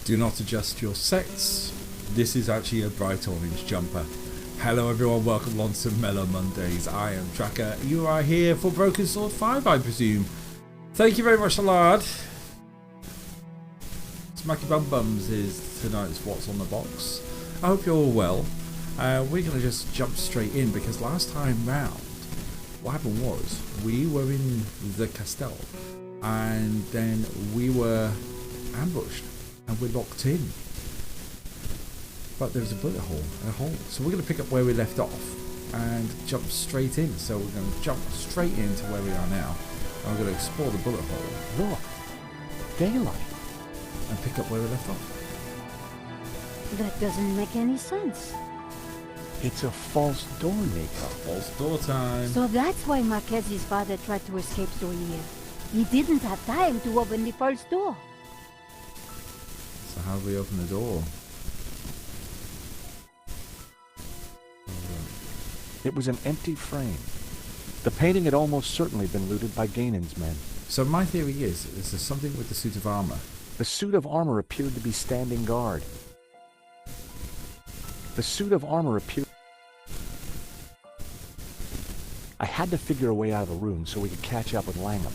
Do not adjust your sets. This is actually a bright orange jumper. Hello everyone, welcome along to Mellow Mondays. I am Tracker. You are here for Broken Sword 5, I presume. Thank you very much, lad. Smacky Bum Bums is tonight's What's on the Box. I hope you're all well. We're going to just jump straight in because last time round, what happened was we were in the Castell and then we were ambushed and we're locked in. But there was a bullet hole and a hole. So we're going to pick up where we left off and jump straight in. So we're going to jump straight into where we are now. And we're going to explore the bullet hole. Look, daylight. And pick up where we left off. That doesn't make any sense. It's a false door, Nico. False door time. So that's why Marquez's father tried to escape so near. He didn't have time to open the false door. So how do we open the door? It was an empty frame. The painting had almost certainly been looted by Gainan's men. So my theory is there's something with the suit of armor. The suit of armor appeared to be standing guard. The suit of armor appeared... I had to figure a way out of the room so we could catch up with Langham.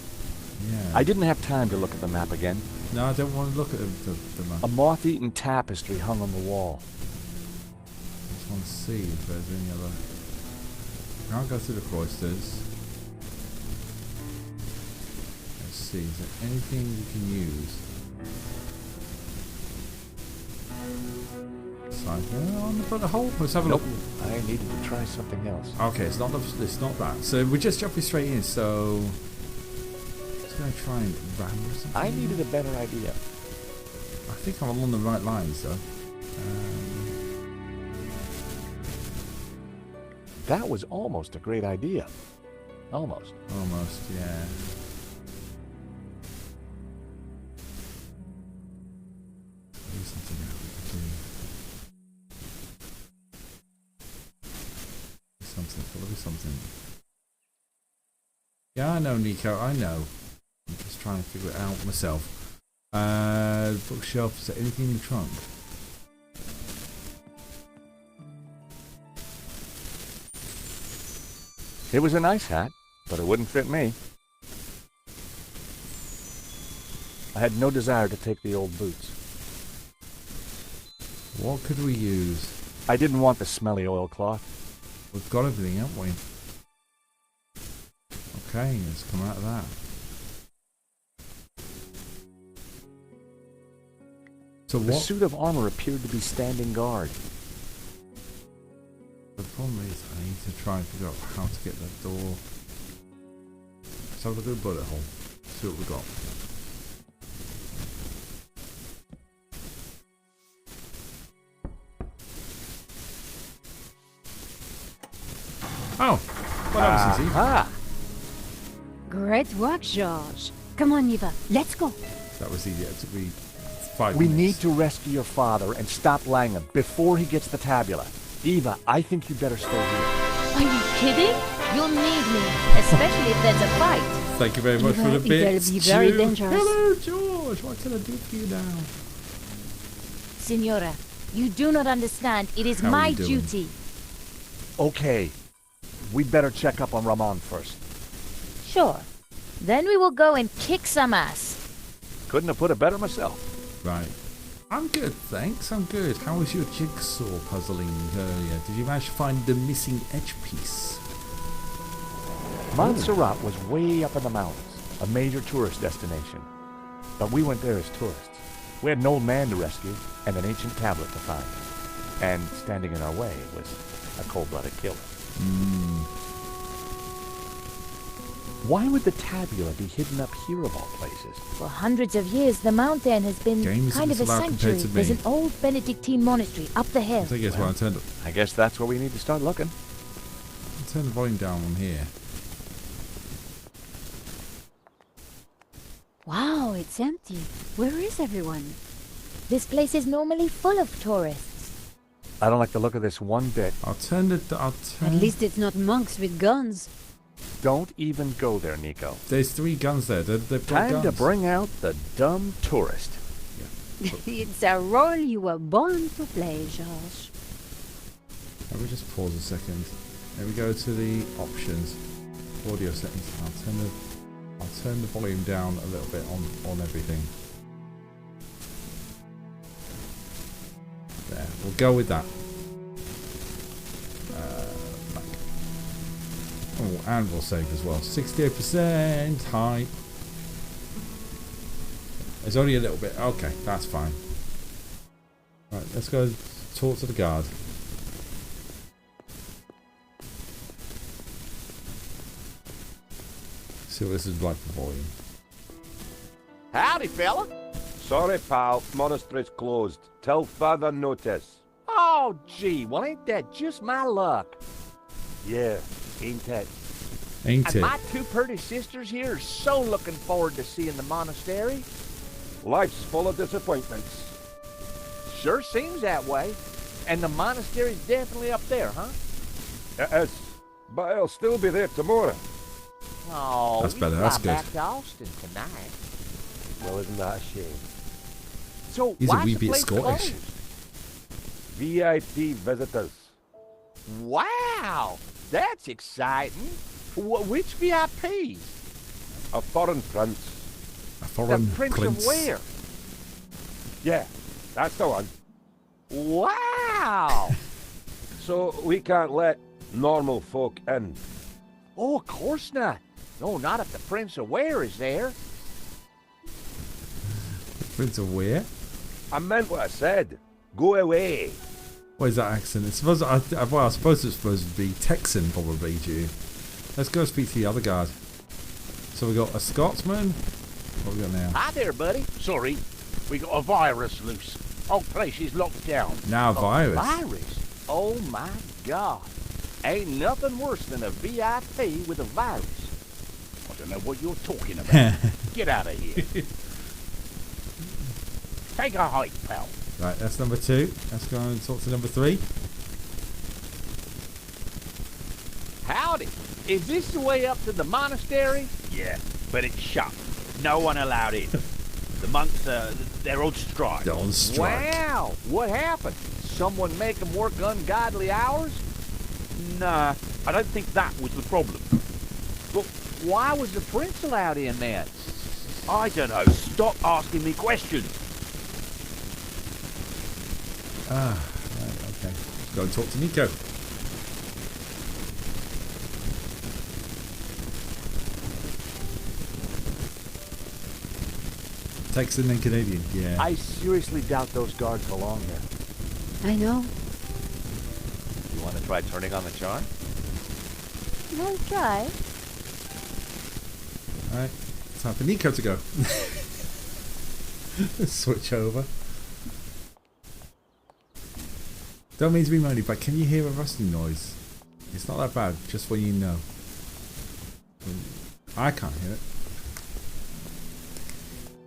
Yeah. I didn't have time to look at the map again. No, I don't want to look at the map. A moth-eaten tapestry hung on the wall. I just want to see if there's any other... Can't go through the cloisters. Let's see, is there anything you can use? On the bullet hole? Let's have a look. I needed to try something else. Okay, it's not that. So we're just jumping straight in, so... Just going to try and ram or something. I needed a better idea. I think I'm along the right lines, though. That was almost a great idea. Almost. Almost, yeah. Maybe something else we could do. There'll be something. Yeah, I know, Nico, I know. I'm just trying to figure it out myself. Bookshelf, is there anything in the trunk? It was a nice hat, but it wouldn't fit me. I had no desire to take the old boots. What could we use? I didn't want the smelly oilcloth. We've got everything, haven't we? Okay, let's come out of that. So The what? suit of armor appeared to be standing guard. The problem is I need to try and figure out how to get that door. Let's have a look at the bullet hole. See what we got. Oh, well that was easy. Ah! Great work, George. Come on, Eva, let's go. That was easy. It took me 5 We minutes. need to rescue your father and stop Langham before he gets the tabula. Eva, I think you better stay here. Are you kidding? You'll need me, especially if there's a fight. Thank you very much for the Eva, bits. it'll be very Ju. dangerous. Hello, George. What can I do for you now? Signora, you do not understand. It is How are my you doing? duty. Okay. We'd better check up on Ramon first. Sure. Then we will go and kick some ass. Couldn't have put it better myself. Right. I'm good, thanks. I'm good. How was your jigsaw puzzling earlier? Did you manage to find the missing edge piece? Montserrat was way up in the mountains, a major tourist destination. But we went there as tourists. We had an old man to rescue and an ancient tablet to find. And standing in our way was a cold-blooded killer. Why would the tabula be hidden up here of all places? For hundreds of years, the mountain has been Games kind of a allowed compared sanctuary. to me. There's an old Benedictine monastery up the hill. I think it's when I turned I guess that's where we need to start looking. the volume down on here. Wow, it's empty. Where is everyone? This place is normally full of tourists. I don't like the look of this one bit. At least it's not monks with guns. Don't even go there, Nico. There's 3 guns there. They've got Time guns. to bring out the dumb tourist. It's a role you were born to play, George. Let me just pause a second. Let me go to the options, audio settings. I'll turn the volume down a little bit on everything. There, we'll go with that. Back. Oh, and we'll save as well. 68% high. It's only a little bit. Okay, that's fine. Right, let's go talk to the guard. See what this is like for volume. Howdy, fella. Sorry, pal. Monastery's closed. Till further notice. Oh, gee, well, ain't that just my luck? Yeah, ain't it? Ain't And it? my two pretty sisters here are so looking forward to seeing the monastery. Life's full of disappointments. Sure seems that way. And the monastery's definitely up there, huh? It is. But it'll still be there tomorrow. Oh, That's we better, fly that's good. back to Austin tonight. Well, isn't that a shame? So He's a why's wee the bit place Scottish. closed? VIP visitors. Wow, that's exciting. Which VIPs? A foreign prince. A foreign The Prince prince. of where? Yeah, that's the one. Wow. So we can't let normal folk in. Oh, of course not. No, not if the Prince of Where is there. Prince of where? I meant what I said. Go away. What is that accent? It's supposed. Well, I suppose it's supposed to be Texan, probably. Due. Let's go speak to the other guard. So we got a Scotsman. What we got now? Hi there, buddy. Sorry, we got a virus loose. Whole place is locked down. Now virus. Virus? Oh my God. Ain't nothing worse than a VIP with a virus. I don't know what you're talking about. Get out of here. Take a hike, pal. Right, that's number 2. Let's go and talk to number 3. Howdy. Is this the way up to the monastery? Yeah, but it's shut. No one allowed in. The monks, they're on strike. They're on strike. Wow. What happened? Someone make them work ungodly hours? Nah, I don't think that was the problem. But why was the prince allowed in then? I don't know. Stop asking me questions. Ah, right, okay. Let's go and talk to Nico. Texan and Canadian, yeah. I seriously doubt those guards belong here. I know. You want to try turning on the charm? I'll try. Alright, time for Nico to go. Switch over. Don't mean to be moany, but can you hear a rustling noise? It's not that bad, just when you know. I can't hear it.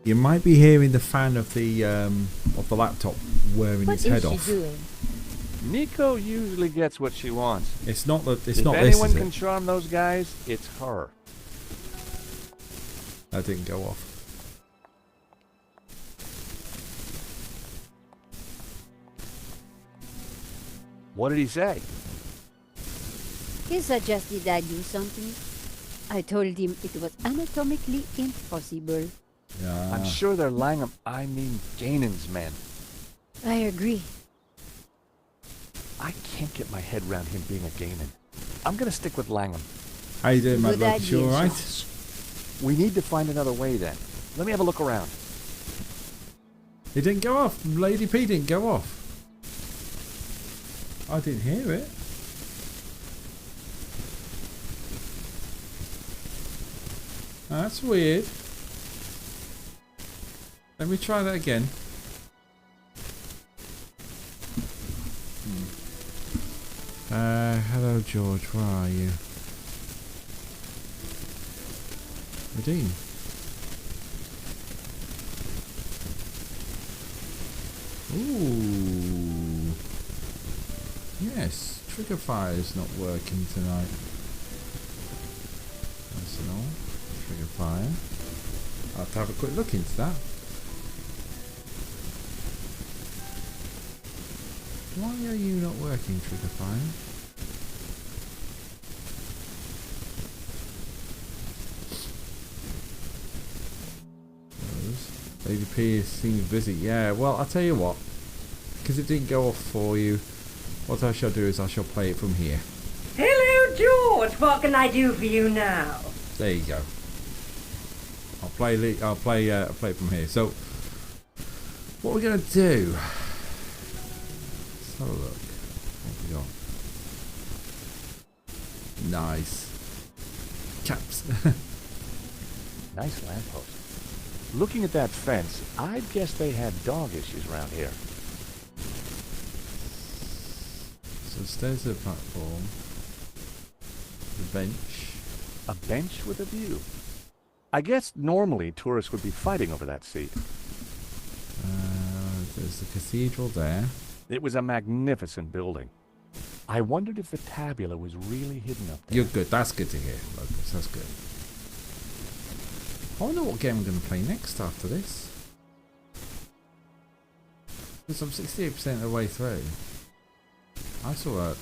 You might be hearing the fan of the laptop wearing What its is head she off. doing? Nico usually gets what she wants. It's not that. It's If not anyone this. Is can it? charm those guys, it's her. That didn't go off. What did he say? He suggested I do something. I told him it was anatomically impossible. Yeah. I'm sure they're Langham, I mean Ganon's men. I agree. I can't get my head around him being a Ganon. I'm gonna stick with Langham. How you doing, Good Mad Lad? You idea, alright? George. We need to find another way then. Let me have a look around. It didn't go off. Lady P didn't go off. I didn't hear it. That's weird. Let me try that again. Hello George, where are you? Redeem. Ooh. Yes, trigger fire is not working tonight. Personal, trigger fire. I'll have to have a quick look into that. Why are you not working, Triggerfire? Lady P seems busy. Yeah, well, I'll tell you what. Because it didn't go off for you, what I shall do is I shall play it from here. Hello, George. What can I do for you now? There you go. I'll play it from here. So, what we're gonna do? Let's have a look. What we got? Nice. Caps. Nice lamppost. Looking at that fence, I'd guess they had dog issues around here. So stairs to the platform. The bench. A bench with a view. I guess normally tourists would be fighting over that seat. There's the cathedral there. It was a magnificent building. I wondered if the tabula was really hidden up there. You're good. That's good to hear, Locus. That's good. I wonder what game I'm going to play next after this. Because I'm 68% of the way through. I saw that.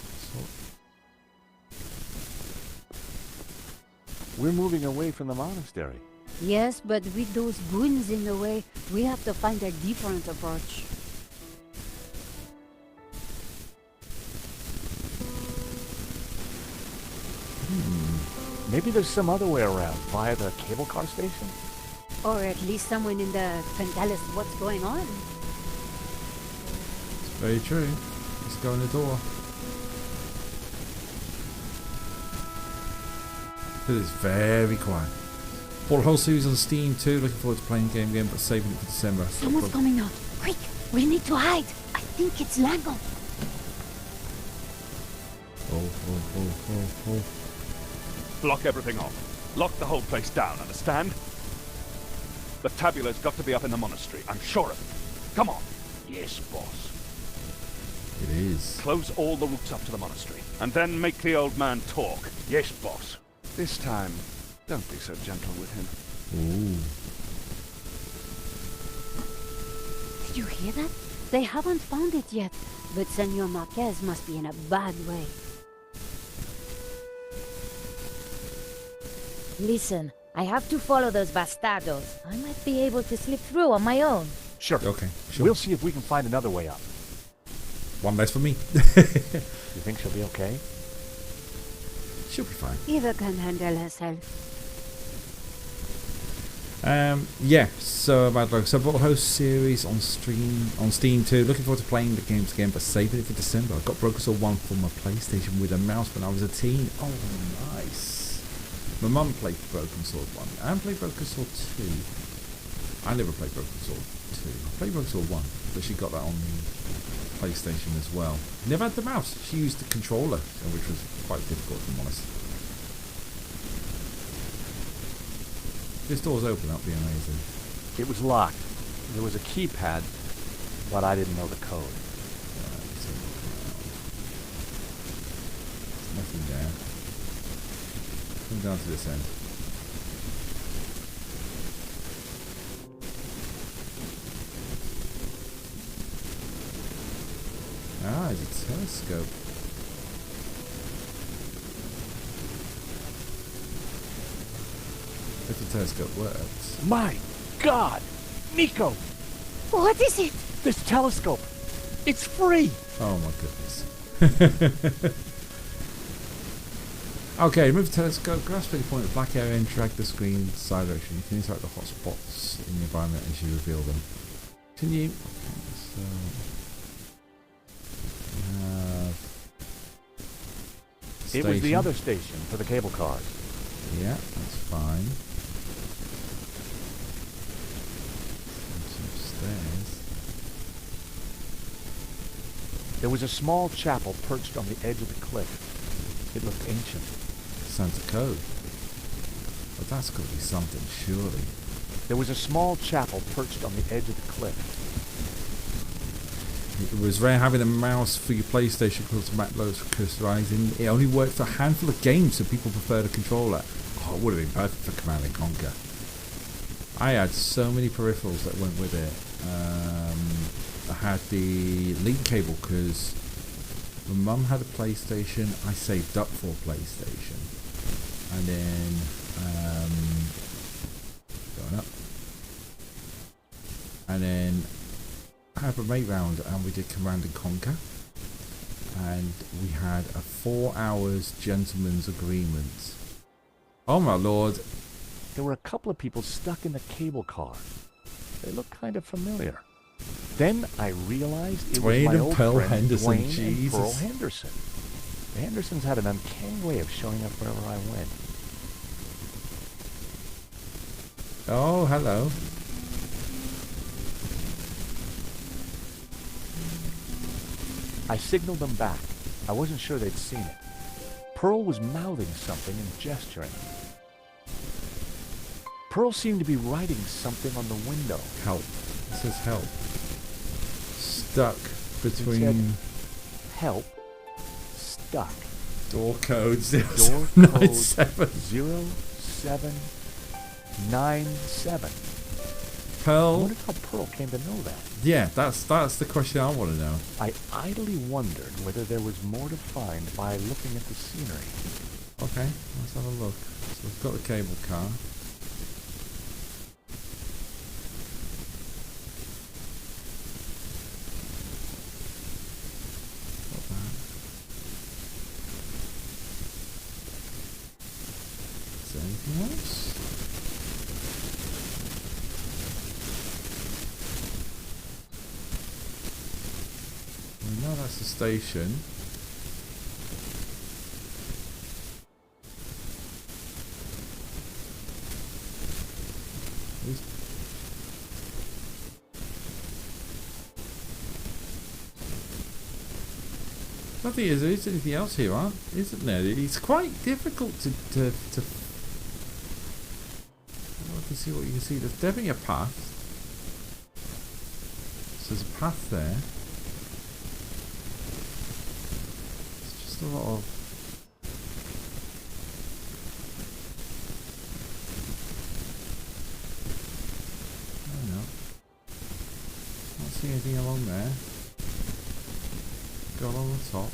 We're moving away from the monastery. Yes, but with those goons in the way, we have to find a different approach. Maybe there's some other way around, via the cable car station? Or at least someone in the can tell us what's going on. It's very true. Let's go in the door. It is very quiet. Bought a whole series on Steam too. Looking forward to playing the game again, but saving it for December. Someone's coming out. Quick, we need to hide. I think it's Lago. Oh. Block everything off. Lock the whole place down, understand? The tabula's got to be up in the monastery. I'm sure of it. Come on. Yes, boss. It is. Close all the routes up to the monastery, and then make the old man talk. Yes, boss. This time, don't be so gentle with him. Ooh. Did you hear that? They haven't found it yet, but Senor Marquez must be in a bad way. Listen, I have to follow those bastardos. I might be able to slip through on my own. Sure. Okay, sure. We'll see if we can find another way up. One less for me. You think she'll be okay? She'll be fine. Eva can handle herself. Yeah, so about like, so I bought a whole series on Steam too. Looking forward to playing the games again, but saving it for December. I got Broken Sword 1 for my PlayStation with a mouse when I was a teen. Oh, nice. My mum played Broken Sword 1. I haven't played Broken Sword 2. I never played Broken Sword 2. I played Broken Sword 1, but she got that on the PlayStation as well. Never had the mouse. She used the controller, which was quite difficult, if I'm honest. If this door's open, that'd be amazing. It was locked. There was a keypad, but I didn't know the code. There's nothing there. Come down to this end. Ah, it's a telescope. If the telescope works. My God! Nico! What is it? This telescope! It's free! Oh my goodness. Okay, move the telescope, grasp any point of black area and drag the screen side direction. You can interact with the hot spots in the environment as you reveal them. Continue. Okay, so It was the other station for the cable cars. Yeah, that's fine. Some stairs. There was a small chapel perched on the edge of the cliff. It looked ancient. Santa code. But that's got to be something, surely. There was a small chapel perched on the edge of the cliff. It was rare having a mouse for your PlayStation called Mellow custorizing. It only worked for a handful of games, so people preferred a controller. Oh, it would have been perfect for Command & Conquer. I had so many peripherals that went with it. I had the link cable because my mum had a PlayStation. I saved up for a PlayStation, and then going up, and then I had a mate round, and we did Command and Conquer, and we had a 4 hours gentleman's agreement. Oh my lord! There were a couple of people stuck in the cable car. They looked kind of familiar. Then I realized it was Dwayne my and old Pearl friend Henderson, Dwayne and Jesus. Pearl Henderson. The Hendersons had an uncanny way of showing up wherever I went. Oh, hello. I signaled them back. I wasn't sure they'd seen it. Pearl was mouthing something and gesturing. Pearl seemed to be writing something on the window. Help. It says help. Stuck between It said, help. Stuck. door codes. Door code 97. 0797. I Pearl. wondered how Pearl came to know that. Yeah, that's the question I want to know. I idly wondered whether there was more to find by looking at the scenery. Okay, let's have a look. So we've got the cable car. Got that. Is there anything else? No, that's the station. Nothing is there is anything else here, isn't there? It's quite difficult to I don't know if you see what you can see. There's definitely a path. So there's a path there. It's just a lot of I don't know. Can't see anything along there. Go along the top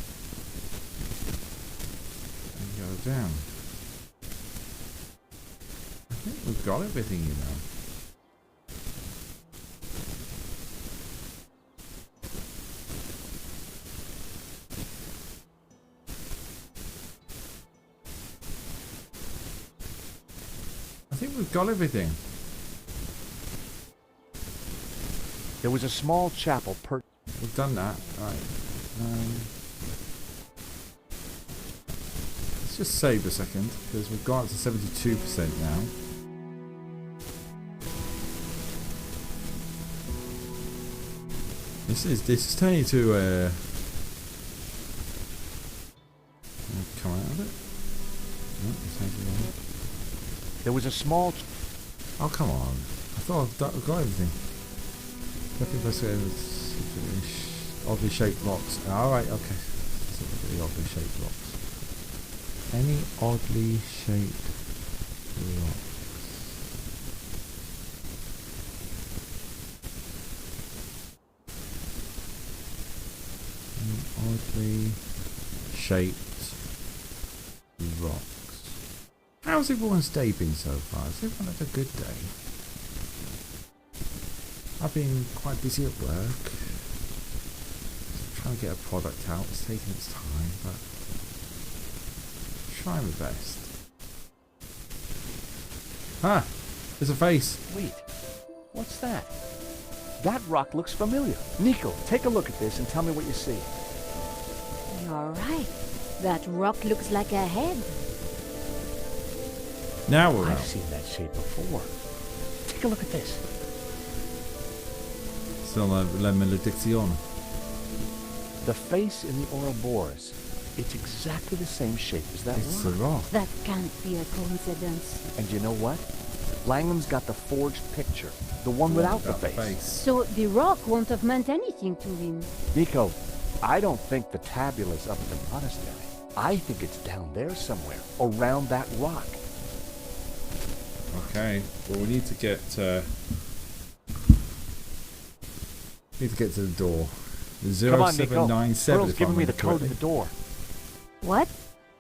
and go down. I think we've got everything, you know. I think we've got everything. There was a small chapel We've done that. Right. Let's just save a second because we've got to 72% now. This is turning to come out of it. No, it's taking a while. There was a small... Oh come on! I thought I've got everything. Definitely press it. Oddly shaped blocks. Alright, okay. Let's look at the oddly shaped blocks. Any oddly shaped blocks? Any oddly shaped rocks. How's everyone's day been so far? Has everyone had a good day? I've been quite busy at work. Trying to get a product out. It's taking its time, but trying my best. Ah, there's a face. Wait, what's that? That rock looks familiar. Nico, take a look at this and tell me what you see. You're right. That rock looks like a head. Now we're I've out. seen that shape before. Take a look at this. Still la malediction. The face in the Ouroboros. It's exactly the same shape as that It's rock. a rock. That can't be a coincidence. And you know what? Langham's got the forged picture. The one without the face. So the rock won't have meant anything to him. Nico, I don't think the tabula's up at the monastery. I think it's down there somewhere, around that rock. Okay. Well, we need to get. Need to get to the door. Come on, Nico. 0797. Pearl's if I giving me the remember code to correctly. the door. What?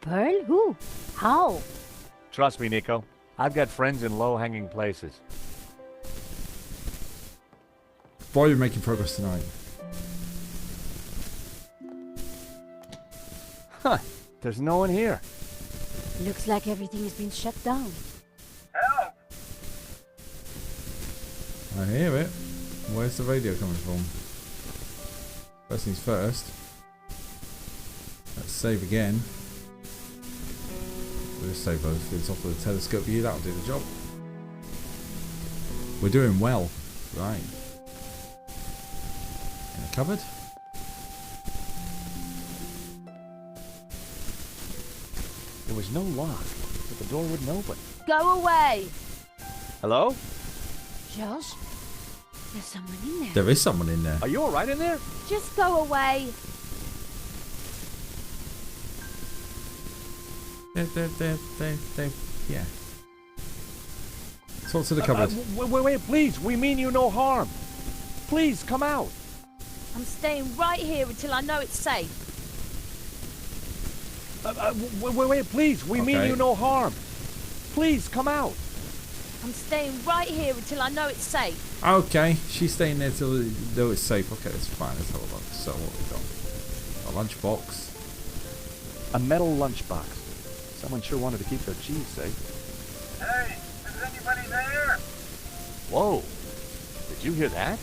Pearl? Who? How? Trust me, Nico. I've got friends in low-hanging places. Boy, we're making progress tonight. Huh. There's no one here. Looks like everything has been shut down. I hear it. Where's the radio coming from? First things first. Let's save again. We'll just save both things off of the telescope view. That'll do the job. We're doing well. Right. In the cupboard. There was no lock, but the door wouldn't open. Go away! Hello? George? There's someone in there. There is someone in there. Are you alright in there? Just go away! Yeah. Talk to the cupboard. Wait, please. We mean you no harm. Please, come out. I'm staying right here until I know it's safe. Wait, please. We mean Okay. you no harm. Please, come out. I'm staying right here until I know it's safe. Okay, she's staying there till though it's safe. Okay, that's fine. Let's have a look. So what we got? A lunchbox. A metal lunchbox. Someone sure wanted to keep their cheese safe. Hey, is anybody there? Whoa. Did you hear that?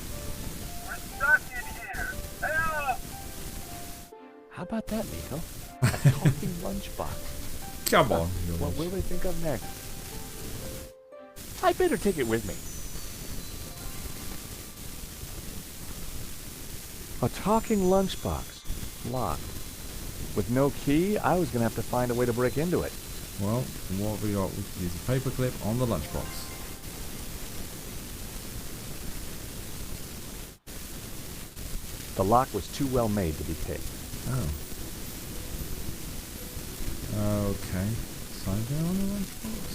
We're stuck in here. Help! How about that, Nico? A talking lunchbox. Come on. What will they think of next? I better take it with me. A talking lunchbox. Locked. With no key, I was going to have to find a way to break into it. Well, what we got? We can use a paperclip on the lunchbox. The lock was too well made to be picked. Oh. Okay. Sign down on the lunchbox.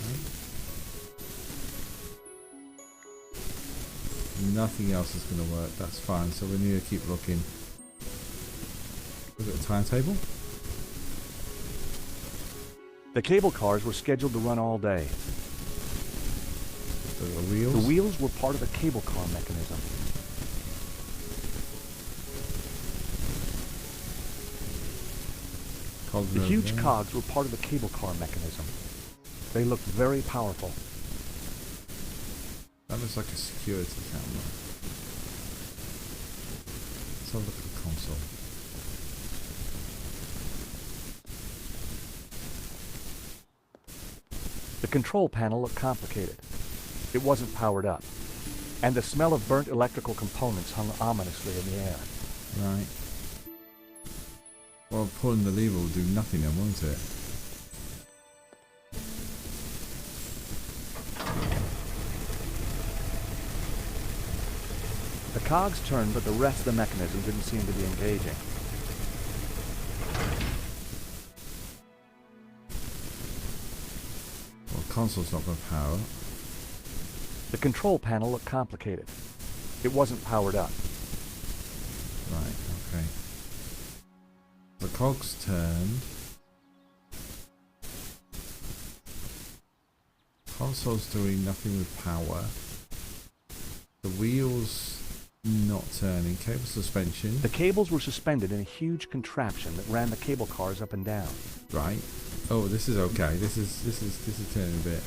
Okay. Nothing else is going to work. That's fine. So we need to keep looking. Look at the timetable. The cable cars were scheduled to run all day. So the wheels. The wheels were part of the cable car mechanism. Cogs The over huge there. cogs were part of the cable car mechanism. They looked very powerful. That looks like a security camera. Let's have a look at the console. The control panel looked complicated. It wasn't powered up. And the smell of burnt electrical components hung ominously in the air. Right. Well, pulling the lever will do nothing then, won't it? The cogs turned, but the rest of the mechanism didn't seem to be engaging. Well, console's not going to power. The control panel looked complicated. It wasn't powered up. Right, okay. The cogs turned. Console's doing nothing with power. The wheels not turning. Cable suspension. The cables were suspended in a huge contraption that ran the cable cars up and down. Right. Oh, this is okay. This is turning a bit.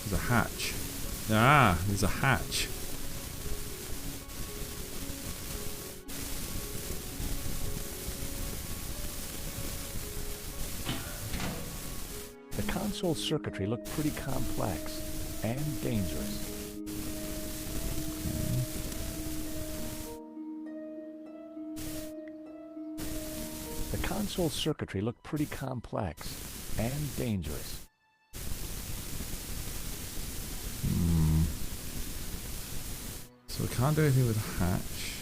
There's a hatch. Ah, there's a hatch. The console circuitry looked pretty complex and dangerous. The console circuitry looked pretty complex and dangerous. So we can't do anything with the hatch.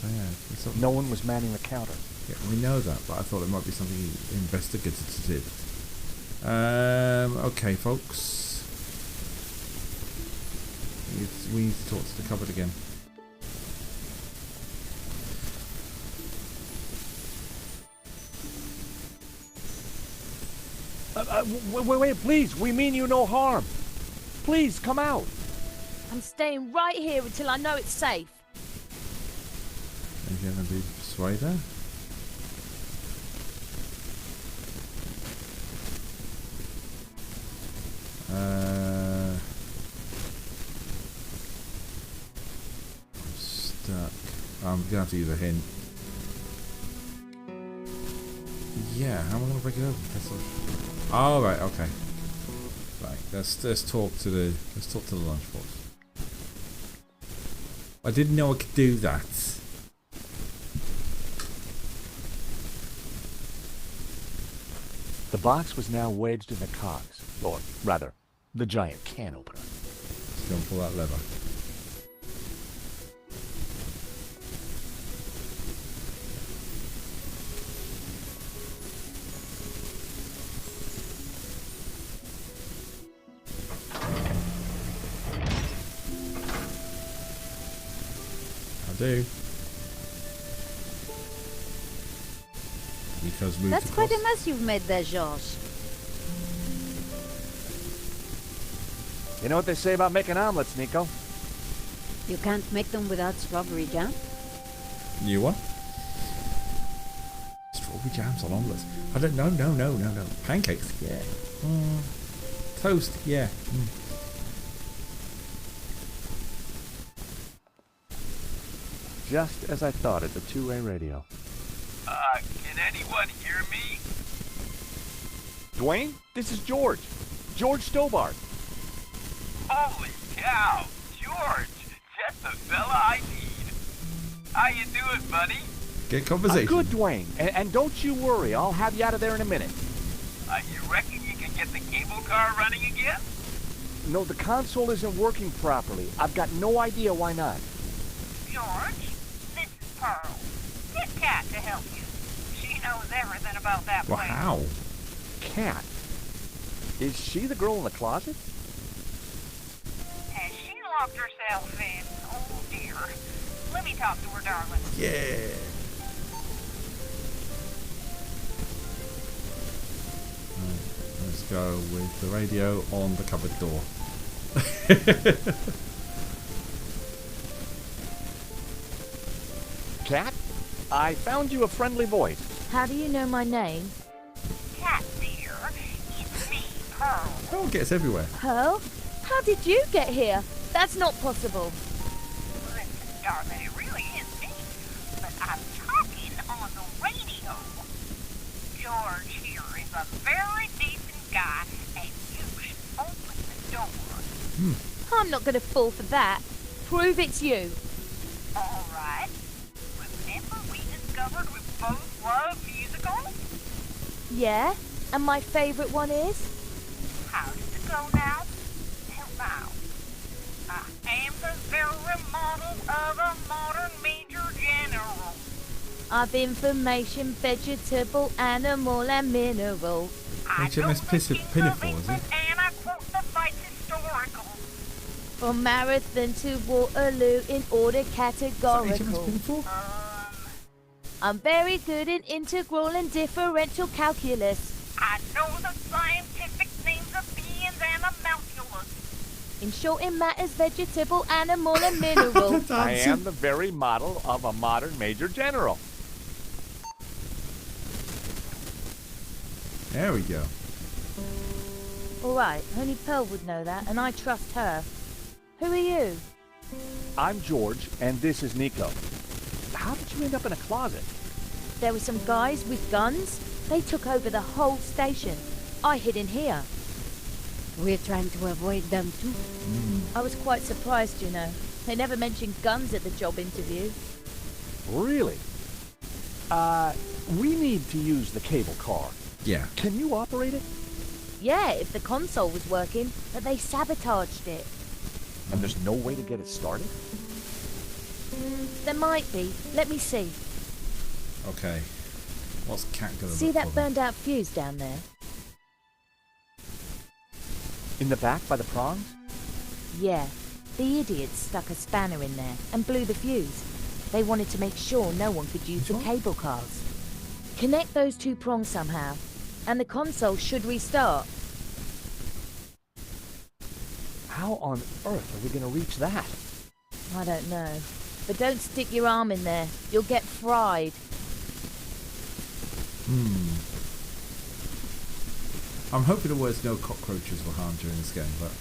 So yeah, it's something. No one was manning the counter. Yeah, we know that, but I thought it might be something investigative. Okay, folks. We need to talk to the cupboard again. Wait, please. We mean you no harm. Please, come out. I'm staying right here until I know it's safe. Are you going to be persuader? I'm stuck. I'm going to have to use a hint. Yeah, how am I going to break it open? Oh, right, okay. Right, let's talk to the lunchbox. I didn't know I could do that. The box was now wedged in the cogs, or rather, the giant can opener. Just gonna pull that lever. Do because we That's quite a mess you've made there, George. You know what they say about making omelets, Nico? You can't make them without strawberry jam. New one. Strawberry jams on omelets. I don't know. No. Pancakes, yeah. Toast, yeah. Just as I thought at the two-way radio. Can anyone hear me? Dwayne, this is George. George Stobart. Holy cow! George! Just the fella I need. How you doing, buddy? Get conversation. Good, Dwayne. And don't you worry. I'll have you out of there in a minute. You reckon you can get the cable car running again? No, the console isn't working properly. I've got no idea why not. George, this is Pearl. Get Kat to help you. She knows everything about that place. Wow. Kat? Is she the girl in the closet? Has she locked herself in? Oh, dear. Let me talk to her, darling. Yeah. Let's go with the radio on the cupboard door. Kat? I found you a friendly voice. How do you know my name? Kat, dear. It's me, Pearl. Oh, it gets everywhere. Pearl? How did you get here? That's not possible. Listen, darling, it really is me. But I'm talking on the radio. George here is a very decent guy, and you should open the door. I'm not going to fall for that. Prove it's you. All right. Remember we discovered we both love musicals? Yeah? And my favourite one is? How does it go now? Help out. I am the very model of a modern major general. Of information, vegetable, animal, and mineral. I know HMS the kings Pinafore, of is England, it? and I quote the fights historical. From Marathon to Waterloo in order Is that HMS categorical. Pinafore? I'm very good in integral and differential calculus. I know the scientific names of beings and amounculus. In short, in matters, vegetable, animal, and mineral. I am the very model of a modern major general. There we go. Alright, only Pearl would know that, and I trust her. Who are you? I'm George, and this is Nico. How did you end up in a closet? There were some guys with guns. They took over the whole station. I hid in here. We're trying to avoid them too. I was quite surprised, you know. They never mentioned guns at the job interview. Really? We need to use the cable car. Yeah. Can you operate it? Yeah, if the console was working, but they sabotaged it. And there's no way to get it started? There might be. Let me see. Okay. What's Cat gonna See look that for then? burned out fuse down there? In the back by the prongs? Yeah. The idiots stuck a spanner in there and blew the fuse. They wanted to make sure no one could use the cable cars. Connect those two prongs somehow, and the console should restart. How on earth are we going to reach that? I don't know. But don't stick your arm in there. You'll get fried. I'm hoping there was no cockroaches were harmed during this game, but...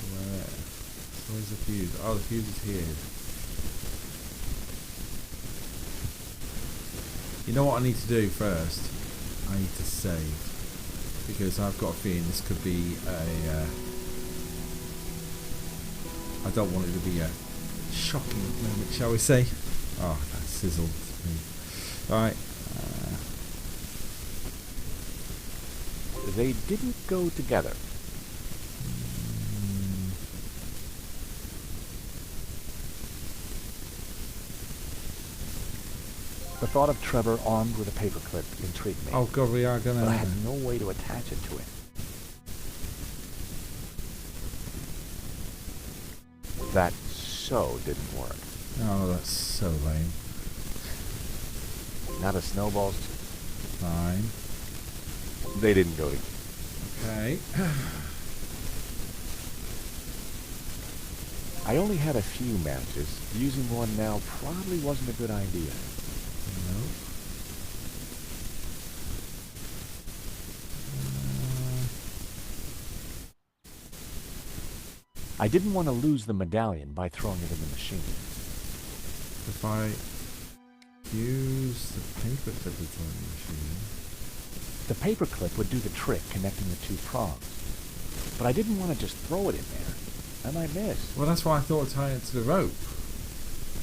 Where? Where's the fuse? Oh, the fuse is here. You know what I need to do first? I need to save. Because I've got a feeling this could be a... I don't want it to be a shocking moment, shall we say? Oh, that sizzled me. Alright. They didn't go together. The thought of Trevor armed with a paperclip intrigued me. Oh god, we are gonna... But I had no way to attach it to it. That so didn't work. Oh, that's so lame. Not a snowball's... Fine. They didn't go together. Okay. I only had a few matches. Using one now probably wasn't a good idea. Nope. I didn't want to lose the medallion by throwing it in the machine. If I use the paperclip to throw in the machine... The paperclip would do the trick connecting the two prongs. But I didn't want to just throw it in there. I might miss. Well, that's why I thought I'd tie it to the rope.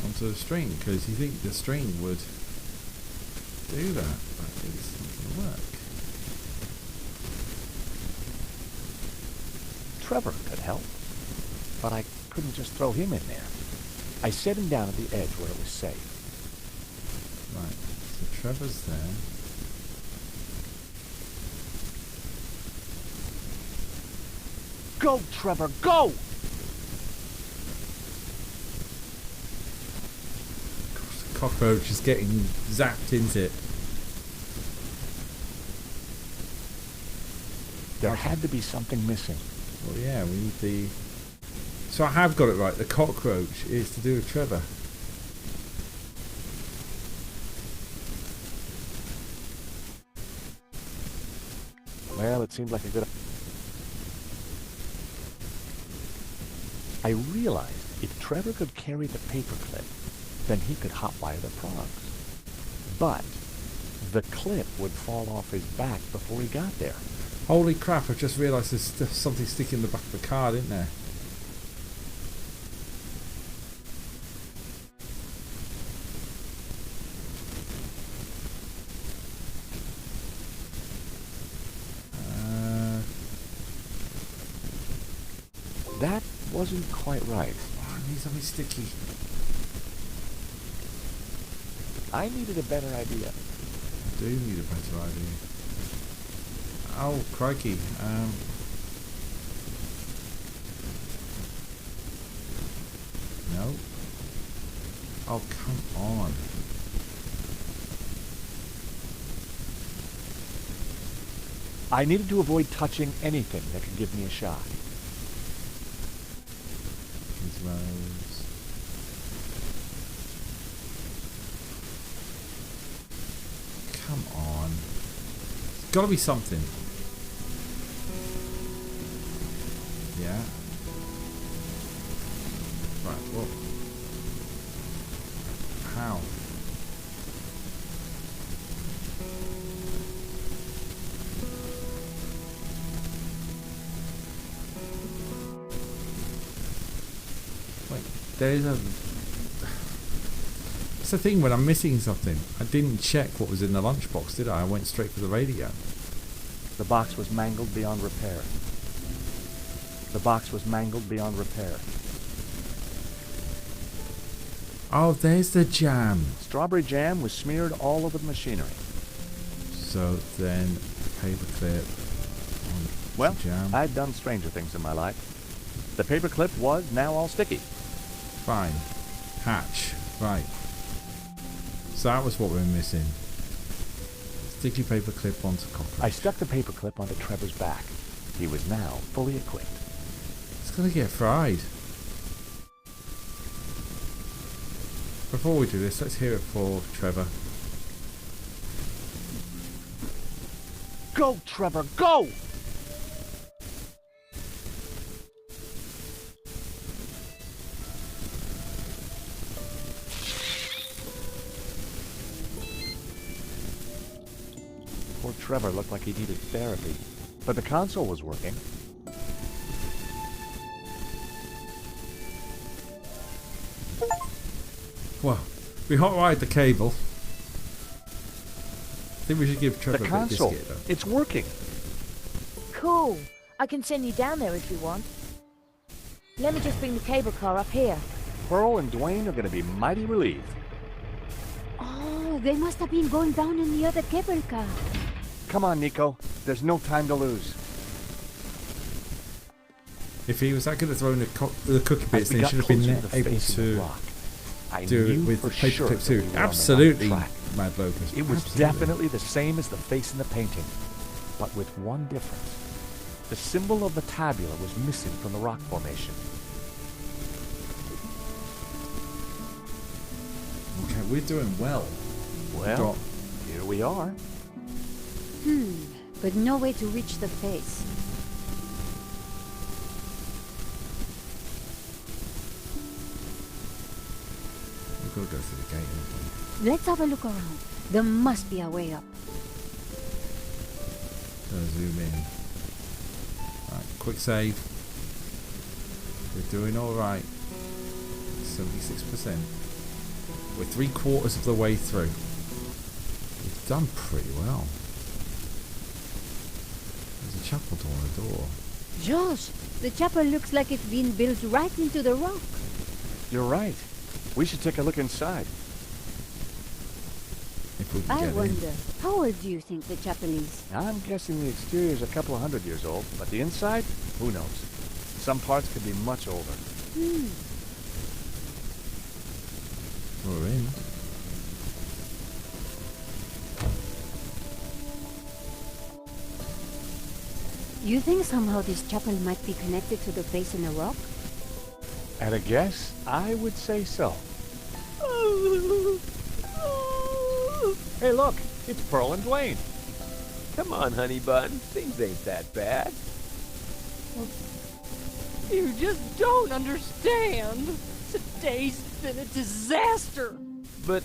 Onto the string, because you think the string would do that, but it's not going to work. Trevor could help. But I couldn't just throw him in there. I set him down at the edge where it was safe. Right, so Trevor's there. Go, Trevor, go! The cockroach is getting zapped into it. There had to be something missing. Well, yeah, we need the... So I have got it right. The cockroach is to do with Trevor. Well, it seemed like a good... I realized if Trevor could carry the paperclip, then he could hotwire the prongs. But the clip would fall off his back before he got there. Holy crap, I've just realised there's something sticking in the back of the car, isn't there? That wasn't quite right. Oh, it needs something sticky. I needed a better idea. I do need a better idea. Oh, crikey. No. Oh, come on. I needed to avoid touching anything that could give me a shot. Gizmos. Come on. There's got to be something. Yeah. Right, well. How? Wait, there's a... That's the thing when I'm missing something. I didn't check what was in the lunchbox, did I? I went straight for the radio. The box was mangled beyond repair. The box was mangled beyond repair. Oh, there's the jam. Strawberry jam was smeared all over the machinery. So then, paperclip on Well, jam. I'd done stranger things in my life. The paperclip was now all sticky. Fine. Hatch. Right. So that was what we were missing. Sticky paperclip onto cockroach. I stuck the paperclip onto Trevor's back. He was now fully equipped. It's gonna get fried. Before we do this, let's hear it for Trevor. Go, Trevor, go! Poor Trevor looked like he needed therapy, but the console was working. Well, we hot wired the cable. I think we should give Trevor The a bit of console, biscuit though. it's working. Cool. I can send you down there if you want. Let me just bring the cable car up here. Pearl and Dwayne are going to be mighty relieved. Oh, they must have been going down in the other cable car. Come on, Nico. There's no time to lose. If he was that good at throwing the cookie bits, As we then he got should have been closer to the able face of the to rock, I do knew it with for the sure paperclip that too. we were on the right Absolutely, track. Mad Locust. It was Absolutely. definitely the same as the face in the painting, but with one difference. The symbol of the tabula was missing from the rock formation. Okay, we're doing well. Well, here we are. But no way to reach the face. We've got to go through the gate. haven't Let's have a look around. There must be a way up. we? Gonna zoom in. Right, quick save. We're doing all right. 76%. We're 3/4 of the way through. We've done pretty well. There's a chapel door on the door. Josh, the chapel looks like it's been built right into the rock. You're right. We should take a look inside. If we can I get in. wonder, how old do you think the chapel is? I'm guessing the exterior is a couple of 100 years old, but the inside, who knows? Some parts could be much older. We're in. You think somehow this chapel might be connected to the face in the rock? At a guess, I would say so. Hey, look, it's Pearl and Dwayne. Come on, honey bun. Things ain't that bad. You just don't understand. Today's been a disaster. But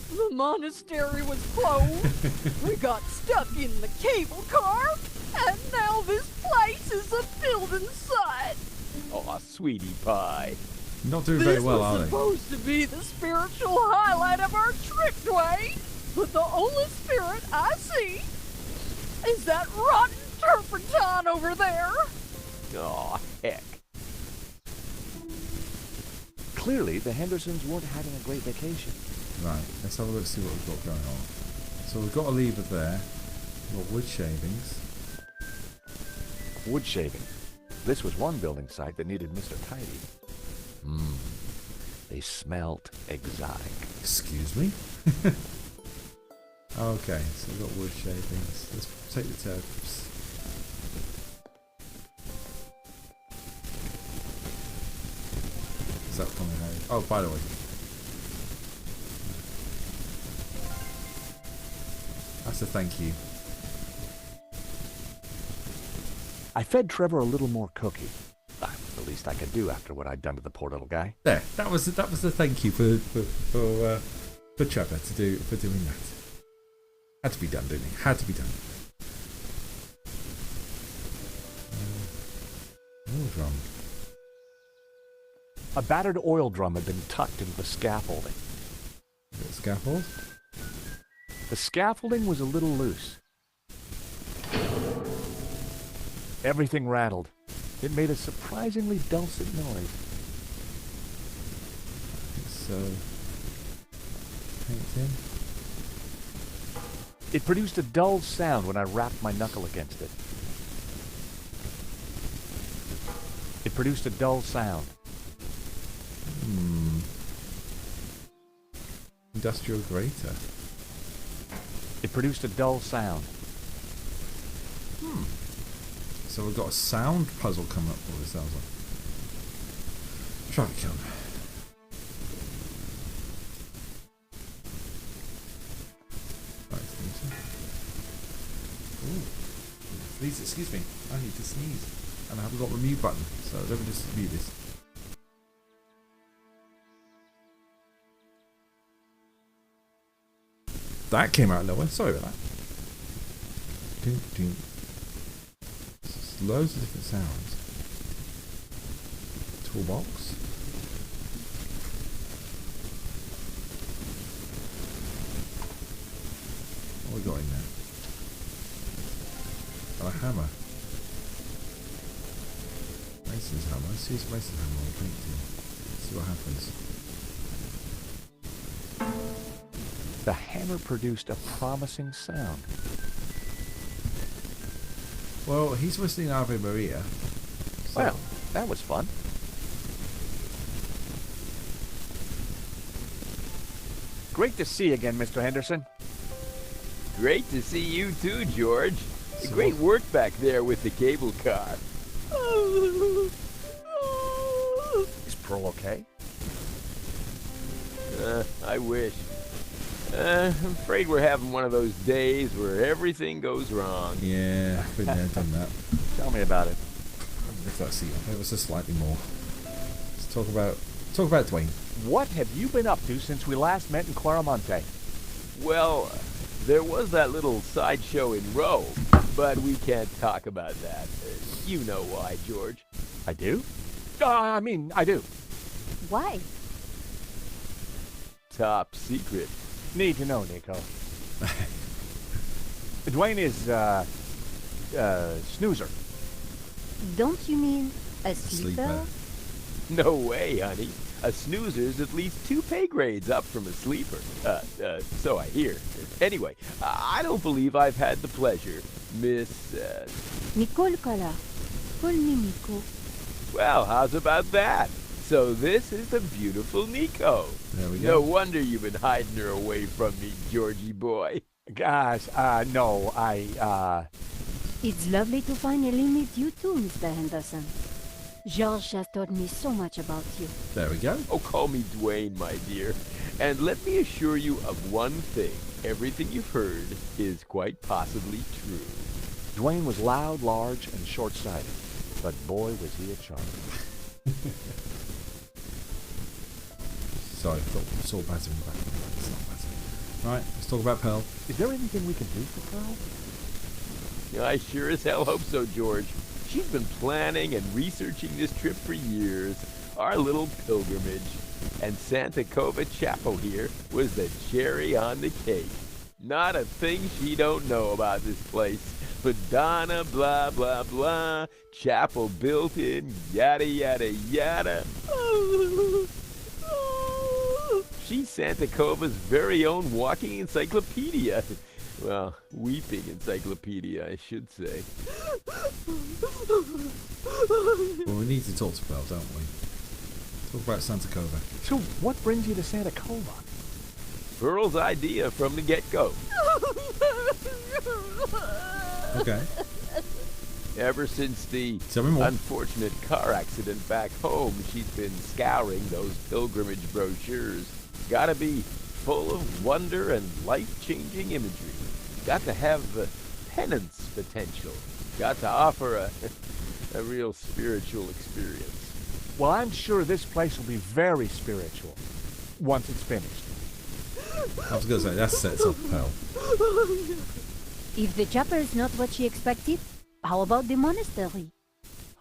The monastery was closed. We got stuck in the cable car. And now this place is a building site. oh, sweetie pie. Not doing very This well, was are they? supposed to be the spiritual highlight of our trip, Dwayne. But the only spirit I see is that rotten turpentine over there. Oh, heck. Clearly, the Hendersons weren't having a great vacation. Right, let's have a look, see what we've got going on. So we've got a lever there. We've got wood shavings. Wood shaving. This was one building site that needed Mr. Tidy. They smelt exotic. Excuse me? Okay, so we've got wood shavings. Let's take the tips. Is that coming out? Oh, by the way. That's a thank you. I fed Trevor a little more cookie. The least I could do after what I'd done to the poor little guy. There, that was the thank you for Trevor for doing that. Had to be done, didn't it? Had to be done. Oil drum. A battered oil drum had been tucked into the scaffolding. Got a scaffold. The scaffolding was a little loose. Everything rattled. It made a surprisingly dulcet noise. So, painting. It produced a dull sound when I rapped my knuckle against it. It produced a dull sound. Industrial grater. It produced a dull sound. So we've got a sound puzzle coming up, what it sounds like. Traffic cone. Right, ooh. Please excuse me, I need to sneeze. And I haven't got the mute button, so let me just mute this. That came out of nowhere, sorry about that. Ding, ding. Loads of different sounds. Toolbox. What we got in there? Oh, a hammer. Mason's hammer. Let's use Mason's hammer on painting. See what happens. The hammer produced a promising sound. Well, he's whistling Ave Maria. So. Well, that was fun. Great to see you again, Mr. Henderson. Great to see you too, George. So Great work back there with the cable car. Is Pearl okay? I wish. I'm afraid we're having one of those days where everything goes wrong. Yeah, I've been there, done that. Tell me about it. Lift that seat up ever so slightly more. Let's talk about Dwayne. What have you been up to since we last met in Claramonte? Well, there was that little sideshow in Rome, but we can't talk about that. You know why, George. I do? I do. Why? Top secret. Need to know, Nico. Dwayne is, snoozer. Don't you mean a sleeper? No way, honey. A snoozer's at least 2 pay grades up from a sleeper. So I hear. Anyway, I don't believe I've had the pleasure, Miss, Nicole Kala. Call me Nico. Well, how's about that? So this is the beautiful Nico. There we go. No wonder you've been hiding her away from me, Georgie boy. Guys, no, It's lovely to finally meet you too, Mr. Henderson. George has told me so much about you. There we go. Oh, call me Dwayne, my dear. And let me assure you of one thing. Everything you've heard is quite possibly true. Dwayne was loud, large, and short-sighted. But boy, was he a charmer. Sorry, I thought I saw Bass in the back. It's not Bass. Right, let's talk about Pearl. Is there anything we can do for Pearl? I sure as hell hope so, George. She's been planning and researching this trip for years. Our little pilgrimage. And Santa Cova Chapel here was the cherry on the cake. Not a thing she don't know about this place. Madonna, blah, blah, blah. Chapel built in, yada, yada, yada. She's Santa Cova's very own walking encyclopedia. Well, weeping encyclopedia, I should say. Well, we need to talk to Pearl, don't we? Talk about Santa Cova. So, what brings you to Santa Cova? Pearl's idea from the get-go. Okay. Ever since the Tell me more. unfortunate car accident back home, she's been scouring those pilgrimage brochures. Gotta be full of wonder and life-changing imagery. Got to have penance potential. Got to offer a real spiritual experience. Well, I'm sure this place will be very spiritual once it's finished. I was going to say, that sets up Pearl. If the chapel is not what she expected, how about the monastery?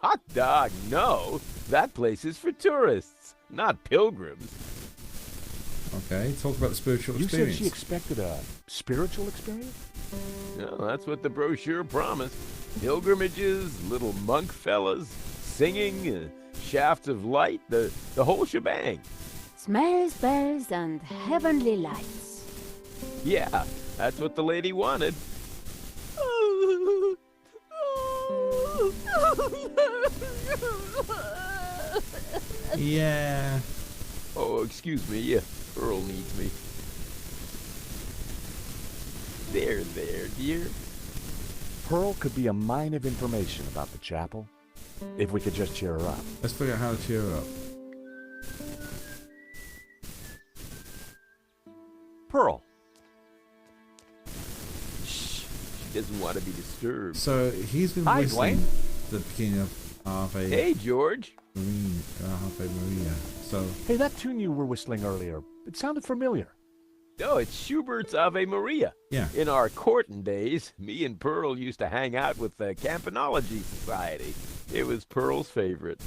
Hot dog, no. That place is for tourists, not pilgrims. Okay, talk about the spiritual You experience. said she expected a spiritual experience? Well, that's what the brochure promised. Pilgrimages, little monk fellas, singing, shafts of light, the whole shebang. Smells, bells, and heavenly lights. Yeah, that's what the lady wanted. Yeah. Oh, excuse me. Pearl needs me. There, dear. Pearl could be a mine of information about the chapel, if we could just cheer her up. Let's figure out how to cheer her up. Pearl. Shh. She doesn't want to be disturbed. So he's been Hi, whistling Dwayne. the beginning of Ave Hey, George. Ave Maria. So Hey, that tune you were whistling earlier, it sounded familiar. No, it's Schubert's Ave Maria. yeah. In our courting days, me and Pearl used to hang out with the Campanology Society. It was Pearl's favorite.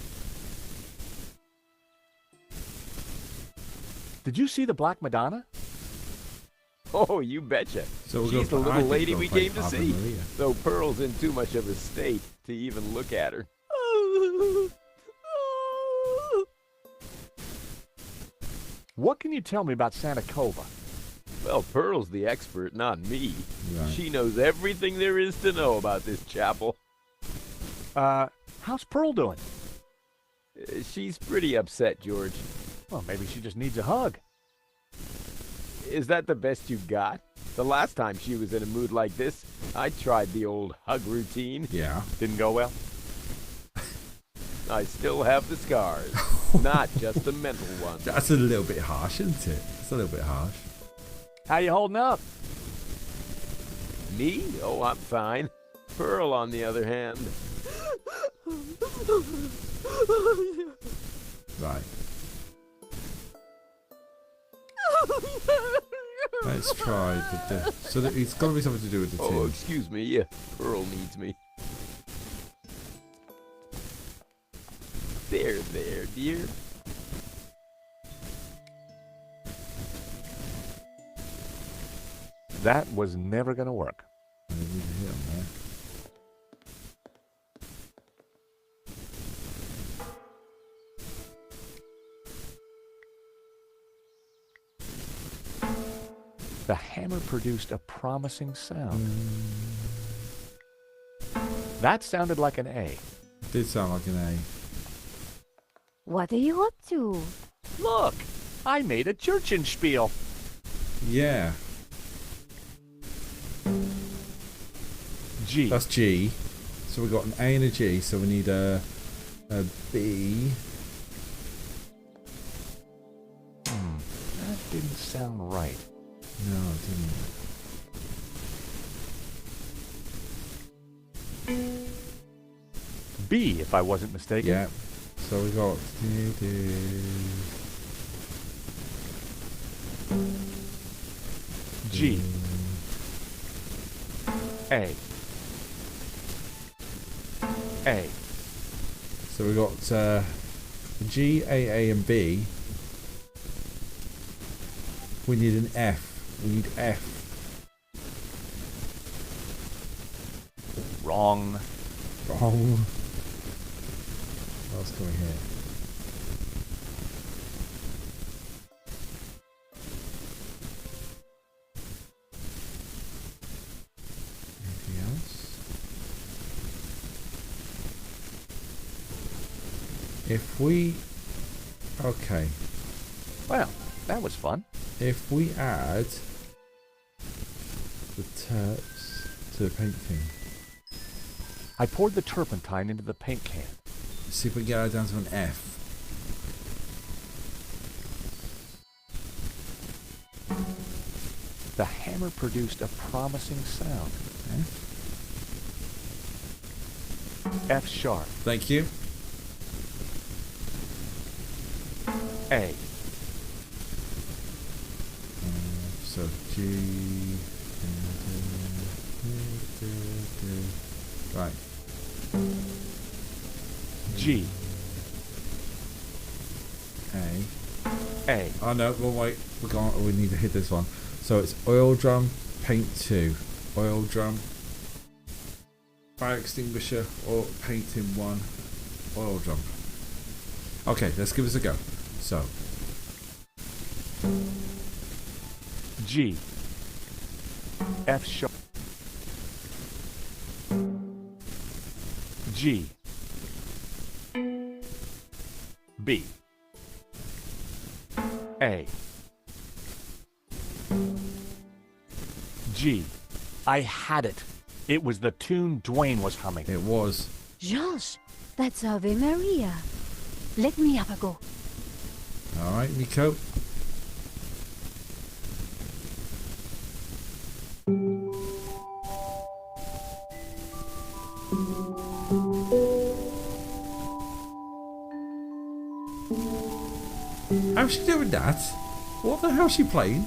Did you see the Black Madonna? Oh, you betcha. So we'll She's go the for- I little think lady we'll we play came to Ave see. Maria. Though Pearl's in too much of a state to even look at her. What can you tell me about Santa Cova? Well, Pearl's the expert, not me. Right. She knows everything there is to know about this chapel. How's Pearl doing? She's pretty upset, George. Well, maybe she just needs a hug. Is that the best you've got? The last time she was in a mood like this, I tried the old hug routine. Yeah. Didn't go well? I still have the scars, not just a mental one. That's a little bit harsh, isn't it? It's a little bit harsh. How you holding up? Me? Oh, I'm fine. Pearl, on the other hand. Right. Let's try so that it's got to be something to do with the Oh, tune. excuse me. Pearl needs me. There, dear. That was never going to work. I need to hit on that. The hammer produced a promising sound. That sounded like an A. Did sound like an A. What are you up to? Look, I made a Churchenspiel. Yeah. G. That's G. So we've got an A and a G, so we need a B. That didn't sound right. No, it didn't. B, if I wasn't mistaken. Yeah. So we got G. A. A. So we got G, A, and B. We need an F. We need F. Wrong. Wrong. What else can we hit? Anything else? If we... Okay. Well, that was fun. If we add the terps to the paint thing, I poured the turpentine into the paint can. see if we can get it down to an F. The hammer produced a promising sound. F sharp. Thank you. A. So G. Right. G. A. A. Oh no, well wait, we need to hit this one. So it's oil drum, paint 2. Oil drum, fire extinguisher, or paint in 1. oil jump. Okay, let's give this a go. So, G. F sharp. G. B. A. G. I had it. It was the tune Dwayne was humming. it was. George, that's Ave Maria. Let me have a go. Alright, Nico. How's she doing that? What the hell's she playing?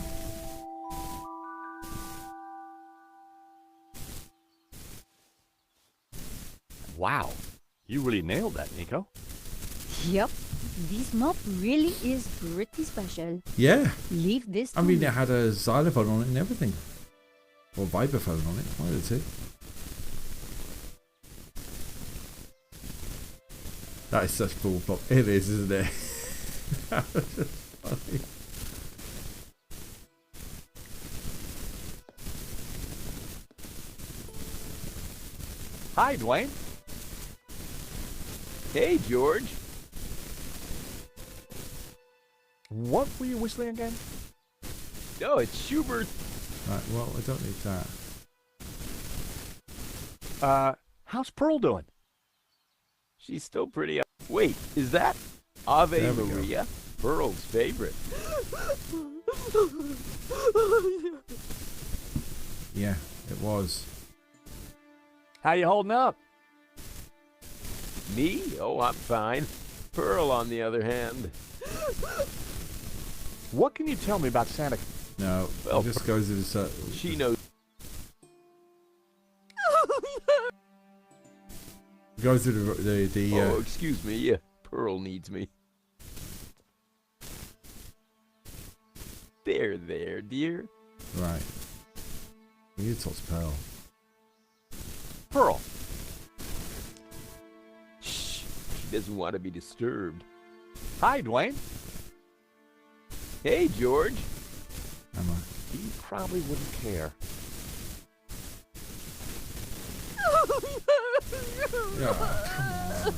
Wow. You really nailed that, Nico. Yep, this mop really is pretty special. Yeah. Leave this to I mean, me. it had a xylophone on it and everything. Or vibraphone on it, one of the two. That is such bull pop. It is, isn't it? That was just funny. Hi, Dwayne. Hey, George. What were you whistling again? No, it's Schubert. Right, well, I don't need that. How's Pearl doing? She's still pretty. Wait, is that Ave There we go. Maria? Pearl's favorite. Yeah, it was. How you holding up? Me? Oh, I'm fine. Pearl, on the other hand. What can you tell me about Santa? No, Well, it just goes in a circle. She knows. Goes through the Oh, excuse me. Yeah, Pearl needs me. There, dear. right. We need to talk to Pearl. Pearl. Shh. She doesn't want to be disturbed. Hi, Dwayne. Hey, George. Am I? He probably wouldn't care. Yeah, come on.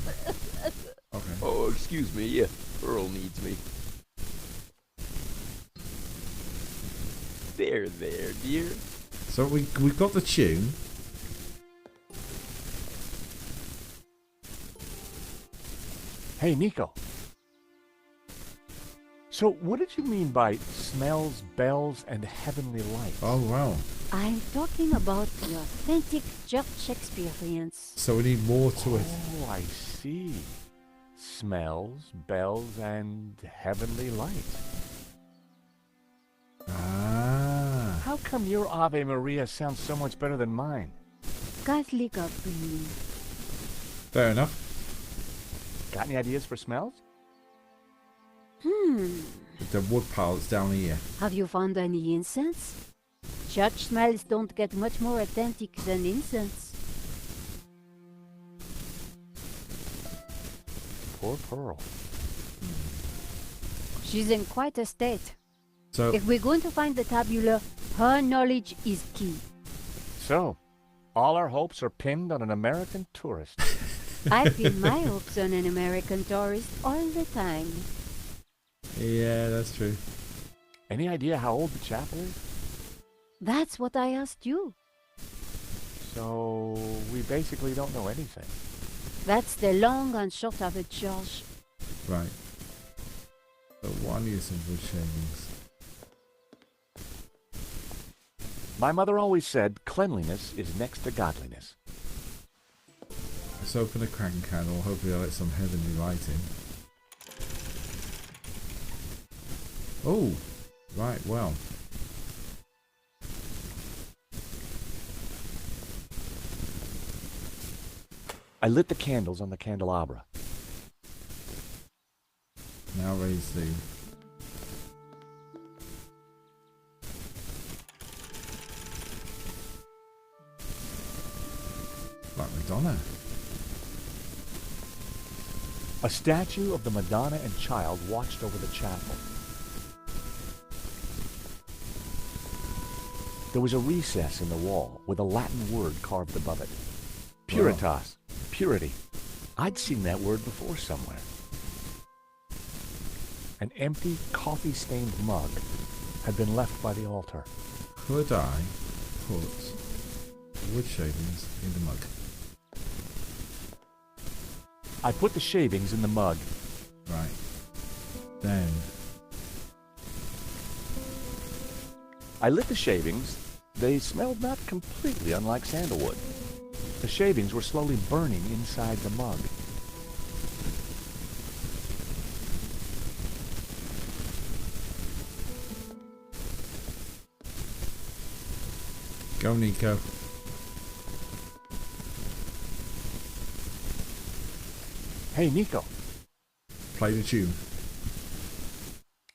Okay. Oh, excuse me. Yeah, Pearl needs me. There, dear. So we've got the tune. Hey, Nico. So, what did you mean by smells, bells, and heavenly light? Oh wow. I'm talking about the authentic church experience. So we need more to it. Oh, I see. Smells, bells, and heavenly light. Ah. How come your Ave Maria sounds so much better than mine? Catholic upbringing. Fair enough. Got any ideas for smells? The wood pile that's down here. Have you found any incense? Church smells don't get much more authentic than incense. Poor Pearl. She's in quite a state. So If we're going to find the tabula, her knowledge is key. So, all our hopes are pinned on an American tourist. I pin my hopes on an American tourist all the time. yeah, that's true. Any idea how old the chapel is? That's what I asked you. So, we basically don't know anything. That's the long and short of it, George. Right. So what I need is some wood shavings. My mother always said cleanliness is next to godliness. Let's open a crank candle. Hopefully I'll let some heavenly light in. Oh, right, well. I lit the candles on the candelabra. Now raise the... like Madonna. A statue of the Madonna and Child watched over the chapel. There was a recess in the wall with a Latin word carved above it. Puritas, purity. I'd seen that word before somewhere. An empty, coffee-stained mug had been left by the altar. Could I put wood shavings in the mug? I put the shavings in the mug. Right. Then I lit the shavings. They smelled not completely unlike sandalwood. The shavings were slowly burning inside the mug. go, Nico. Hey, Nico. Play the tune.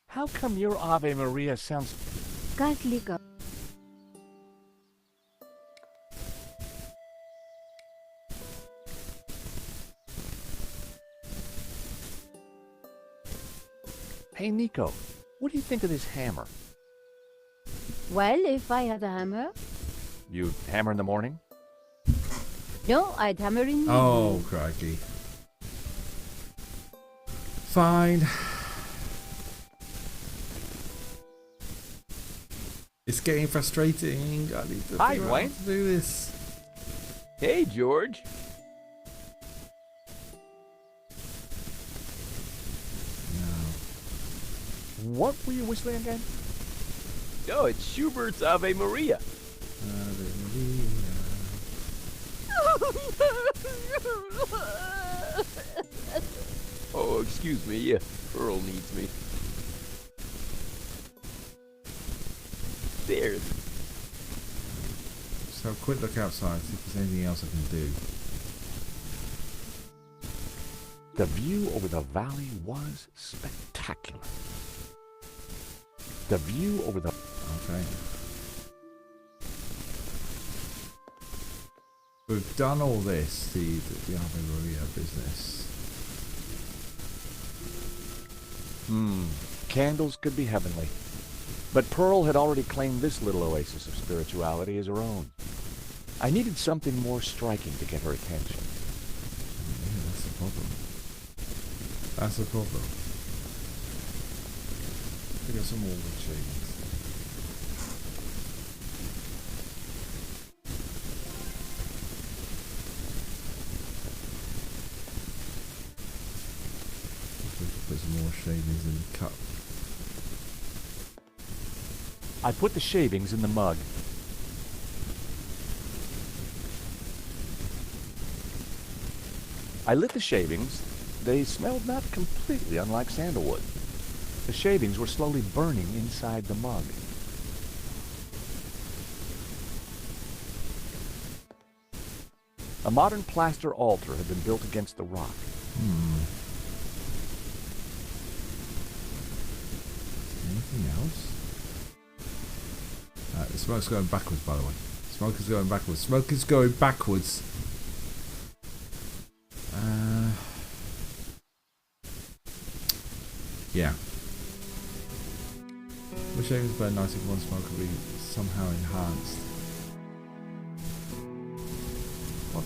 How come your Ave Maria sounds... Catholic. Hey, Nico. What do you think of this hammer? Well, if I had a hammer, You hammer in the morning? no, I'd hammer in the Oh, evening. crikey. Fine. It's getting frustrating. I need to Hi, figure out Wayne. how to do this. Hey, George. What were you whistling again? No, it's Schubert's Ave Maria. Oh, excuse me. Yeah, Pearl needs me. There. So quick look outside, see if there's anything else I can do. The view over the valley was spectacular. The view over the... Okay. We've done all this, the Ave Maria business. Candles could be heavenly. But Pearl had already claimed this little oasis of spirituality as her own. I needed something more striking to get her attention. Yeah, that's the problem. That's the problem. We got some more wood shavings. We could put some more shavings in the cup. I put the shavings in the mug. I lit the shavings. They smelled not completely unlike sandalwood. The shavings were slowly burning inside the mug. A modern plaster altar had been built against the rock. Anything else? The smoke's going backwards, by the way. Smoke is going backwards. Smoke is going backwards. Yeah. Which aim is better nice if one smoke could be somehow enhanced. What?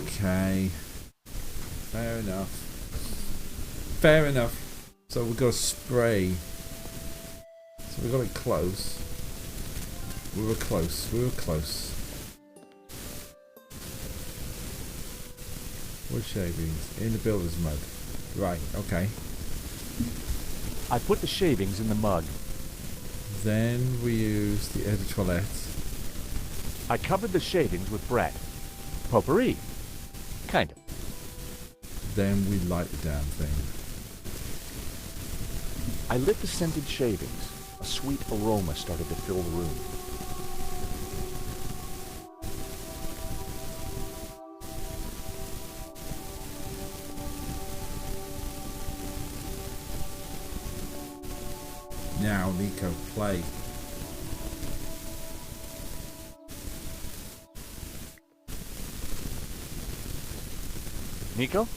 Okay. Fair enough. Fair enough. So we've got a spray. So we got it close. We were close. We were close. Wood shavings in the builder's mug. Right, okay. I put the shavings in the mug. Then we use the eau de toilette. I covered the shavings with Brett. Potpourri. Kind of. Then we light the damn thing. I lit the scented shavings. A sweet aroma started to fill the room. Now, Nico, play. Nico?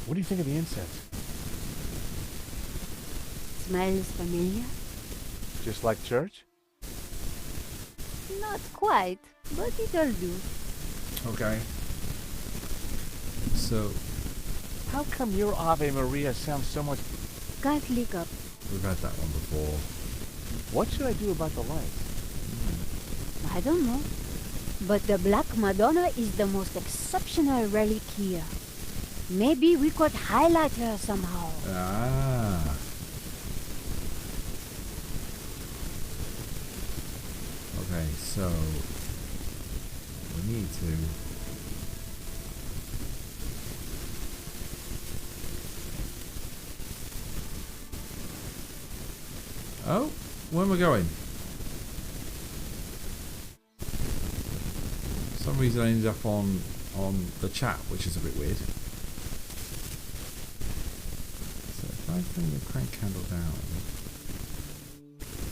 What do you think of the incense? Smells familiar? Just like church? Not quite, but it'll do. Okay. So, How come your Ave Maria sounds so much... Can't lick up. we've had that one before. What should I do about the lights? I don't know. But the Black Madonna is the most exceptional relic here. Maybe we could highlight her somehow. Ah. Okay, so we need to. Oh, where am I going? For some reason I ended up on the chat, which is a bit weird. So if I bring the crank candle down.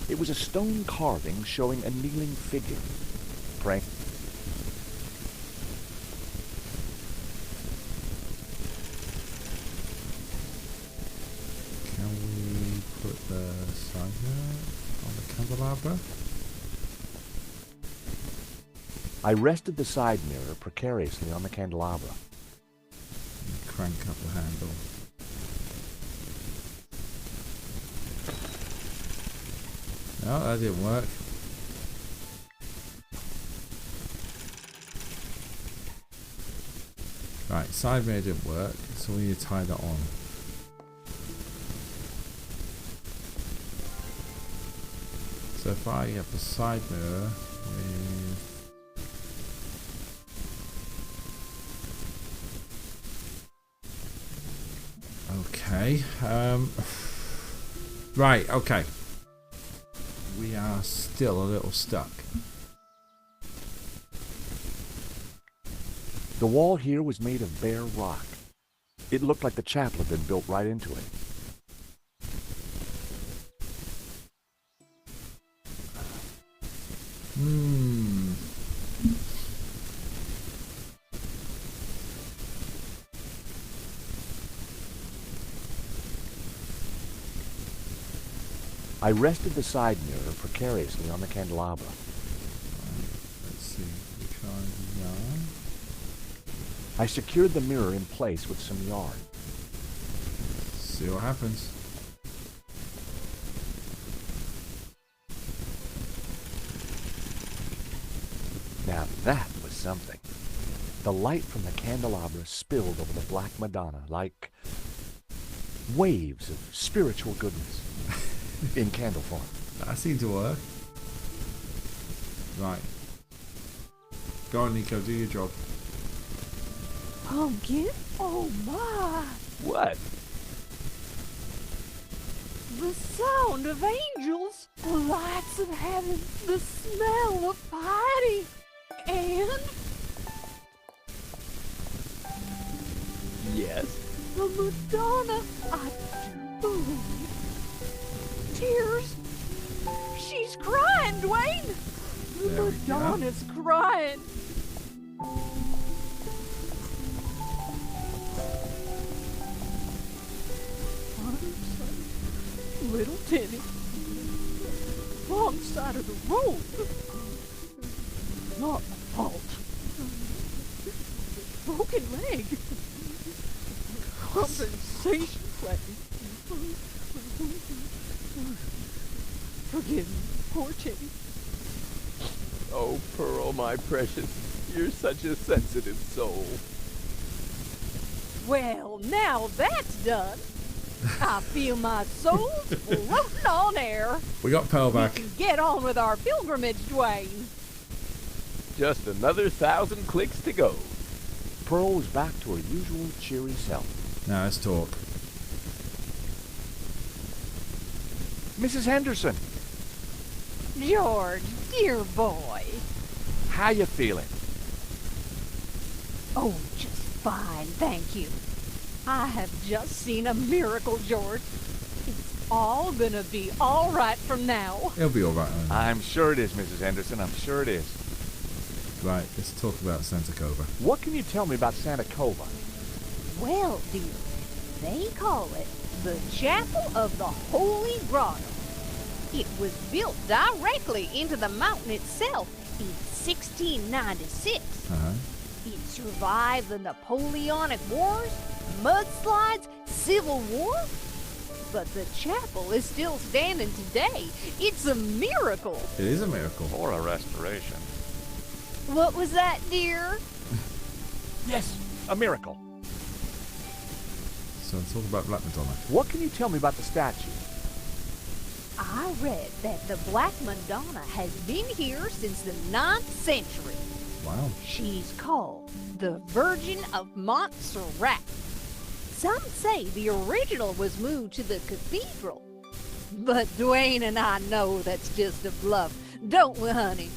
It was a stone carving showing a kneeling figure. Praying. Can we put the side mirror on the candelabra? I rested the side mirror precariously on the candelabra. And crank up the handle. No, that didn't work. Right, side mirror didn't work, so we need to tie that on. So if I have the side mirror with... Okay, right, okay. We are still a little stuck. The wall here was made of bare rock. It looked like the chapel had been built right into it. I rested the side mirror precariously on the candelabra. Let's see, we try yarn. I secured the mirror in place with some yarn. See what happens. Now that was something. The light from the candelabra spilled over the Black Madonna like waves of spiritual goodness in candle form. That seemed to work. Right. Go on, Nico, do your job. Pumpkin? Oh my! What? The sound of angels, the lights of heaven, the smell of piety, and Yes. the Madonna, I do believe. Tears. She's crying, Dwayne. The There we go. Madonna's crying. Little Timmy. Wrong side of the road. Not my fault. Broken leg. Compensation claim. Forgive me, poor Timmy. Oh, Pearl, my precious. You're such a sensitive soul. Well, now that's done. I feel my soul's floating on air. We got Pearl We back. can get on with our pilgrimage, Dwayne. Just another 1,000 clicks to go. Pearl was back to her usual cheery self. Now let's talk. Mrs. Henderson, George, dear boy. how you feeling? Oh, just fine, thank you. I have just seen a miracle, George. It's all gonna be all right from now. It'll be alright. I'm sure it is, Mrs. Henderson. I'm sure it is. Right, let's talk about Santa Cova. What can you tell me about Santa Cova? Well, dear, they call it the Chapel of the Holy Grotto. It was built directly into the mountain itself in 1696. Uh-huh. It survived the Napoleonic Wars, mudslides, Civil War. But the chapel is still standing today. It's a miracle. It is a miracle. Or a restoration. What was that, dear? Yes, a miracle. So talk about Black Madonna. What can you tell me about the statue? I read that the Black Madonna has been here since the 9th century. Wow. She's called the Virgin of Montserrat. Some say the original was moved to the cathedral. But Dwayne and I know that's just a bluff, don't we, honey?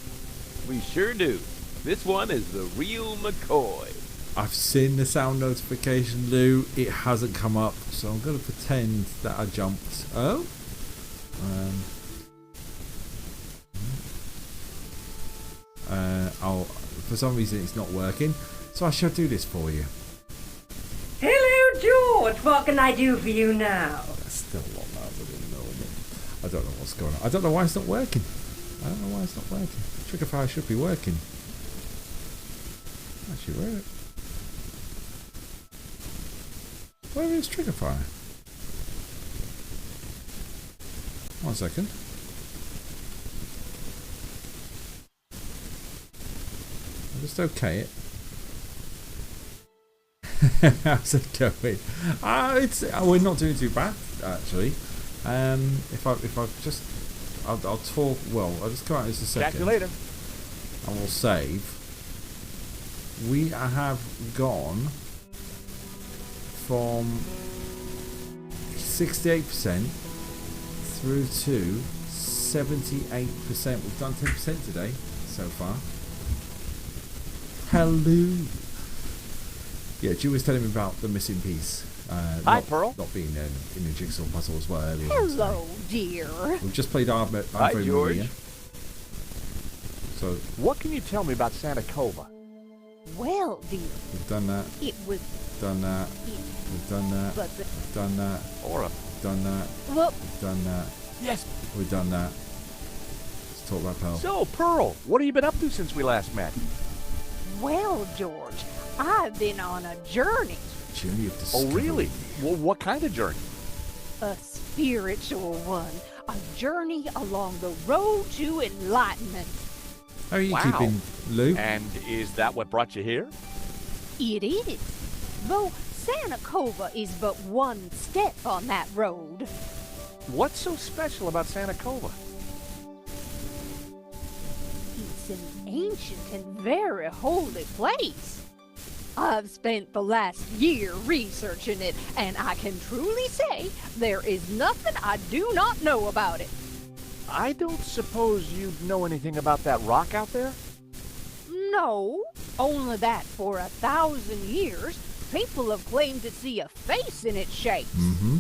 We sure do. This one is the real McCoy. I've seen the sound notification, Lou. It hasn't come up, so I'm going to pretend that I jumped. Oh? For some reason it's not working, so I shall do this for you. Hello, George. What can I do for you now? That's still a lot louder than normal. I don't know what's going on. I don't know why it's not working. I don't know why it's not working. Triggerfire should be working. Actually, where is Triggerfire? 1 second. I'll just okay it. How's it going? We're not doing too bad actually. I'll talk. Well, I'll just come out in just a second. Catch you later. And we'll save. We have gone from 68% through to 78%. We've done 10% today so far. Hello. Yeah, Jew was telling me about the missing piece. Hi, Pearl. Not being in the jigsaw puzzle as well earlier. Hello, dear. We've just played Ave Hi, George. Maria. So, what can you tell me about Santa Cova? Well, dear. We've done that. It was. Done that. We've done that. But We've done that. Aura. Done that. Look. We've done that. Yes. We've done that. Let's talk about Pearl. So, Pearl, what have you been up to since we last met? Well, George, I've been on a journey. Journey of discovery. Oh, really? Well, what kind of journey? A spiritual one. A journey along the road to enlightenment. How are you Wow. keeping, Lou? And is that what brought you here? It is. Though Santa Cova is but one step on that road. What's so special about Santa Cova? It's an ancient and very holy place. I've spent the last year researching it, and I can truly say there is nothing I do not know about it. I don't suppose you know anything about that rock out there? No, only that for 1,000 years, people have claimed to see a face in its shape. Mm-hmm.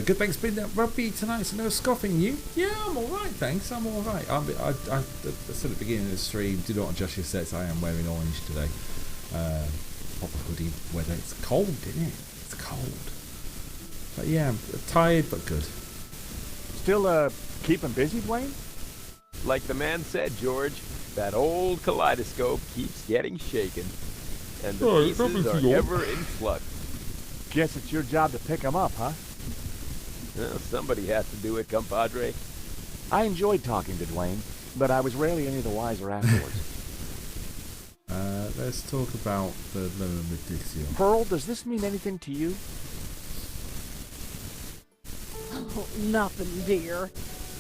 Good, thanks. Been that rugby tonight, so no scoffing you. Yeah, I'm alright, thanks. I'm alright. I said at the beginning of the stream, do not adjust your sets. I am wearing orange today. Proper hoodie weather. It's cold, isn't it? It's cold. But yeah, I'm tired but good. Still, keeping busy, Dwayne? Like the man said, George, that old kaleidoscope keeps getting shaken, and the pieces are ever in flux. Guess it's your job to pick them up, huh? Well, somebody has to do it, compadre. I enjoyed talking to Dwayne, but I was rarely any the wiser afterwards. Let's talk about the Benediction. Pearl, does this mean anything to you? Oh, nothing, dear.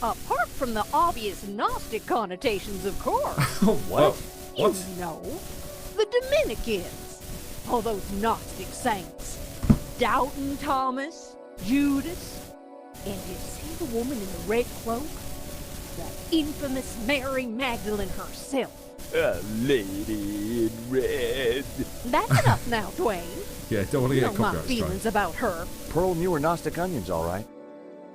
Apart from the obvious Gnostic connotations, of course. What? You know, the Dominicans. All those Gnostic saints. Doubting Thomas, Judas, and you see the woman in the red cloak? The infamous Mary Magdalene herself. A lady in red. That's enough now, Dwayne. Yeah, don't want to You get know my copyright feelings strike. about her. Pearl knew her Gnostic onions, all right.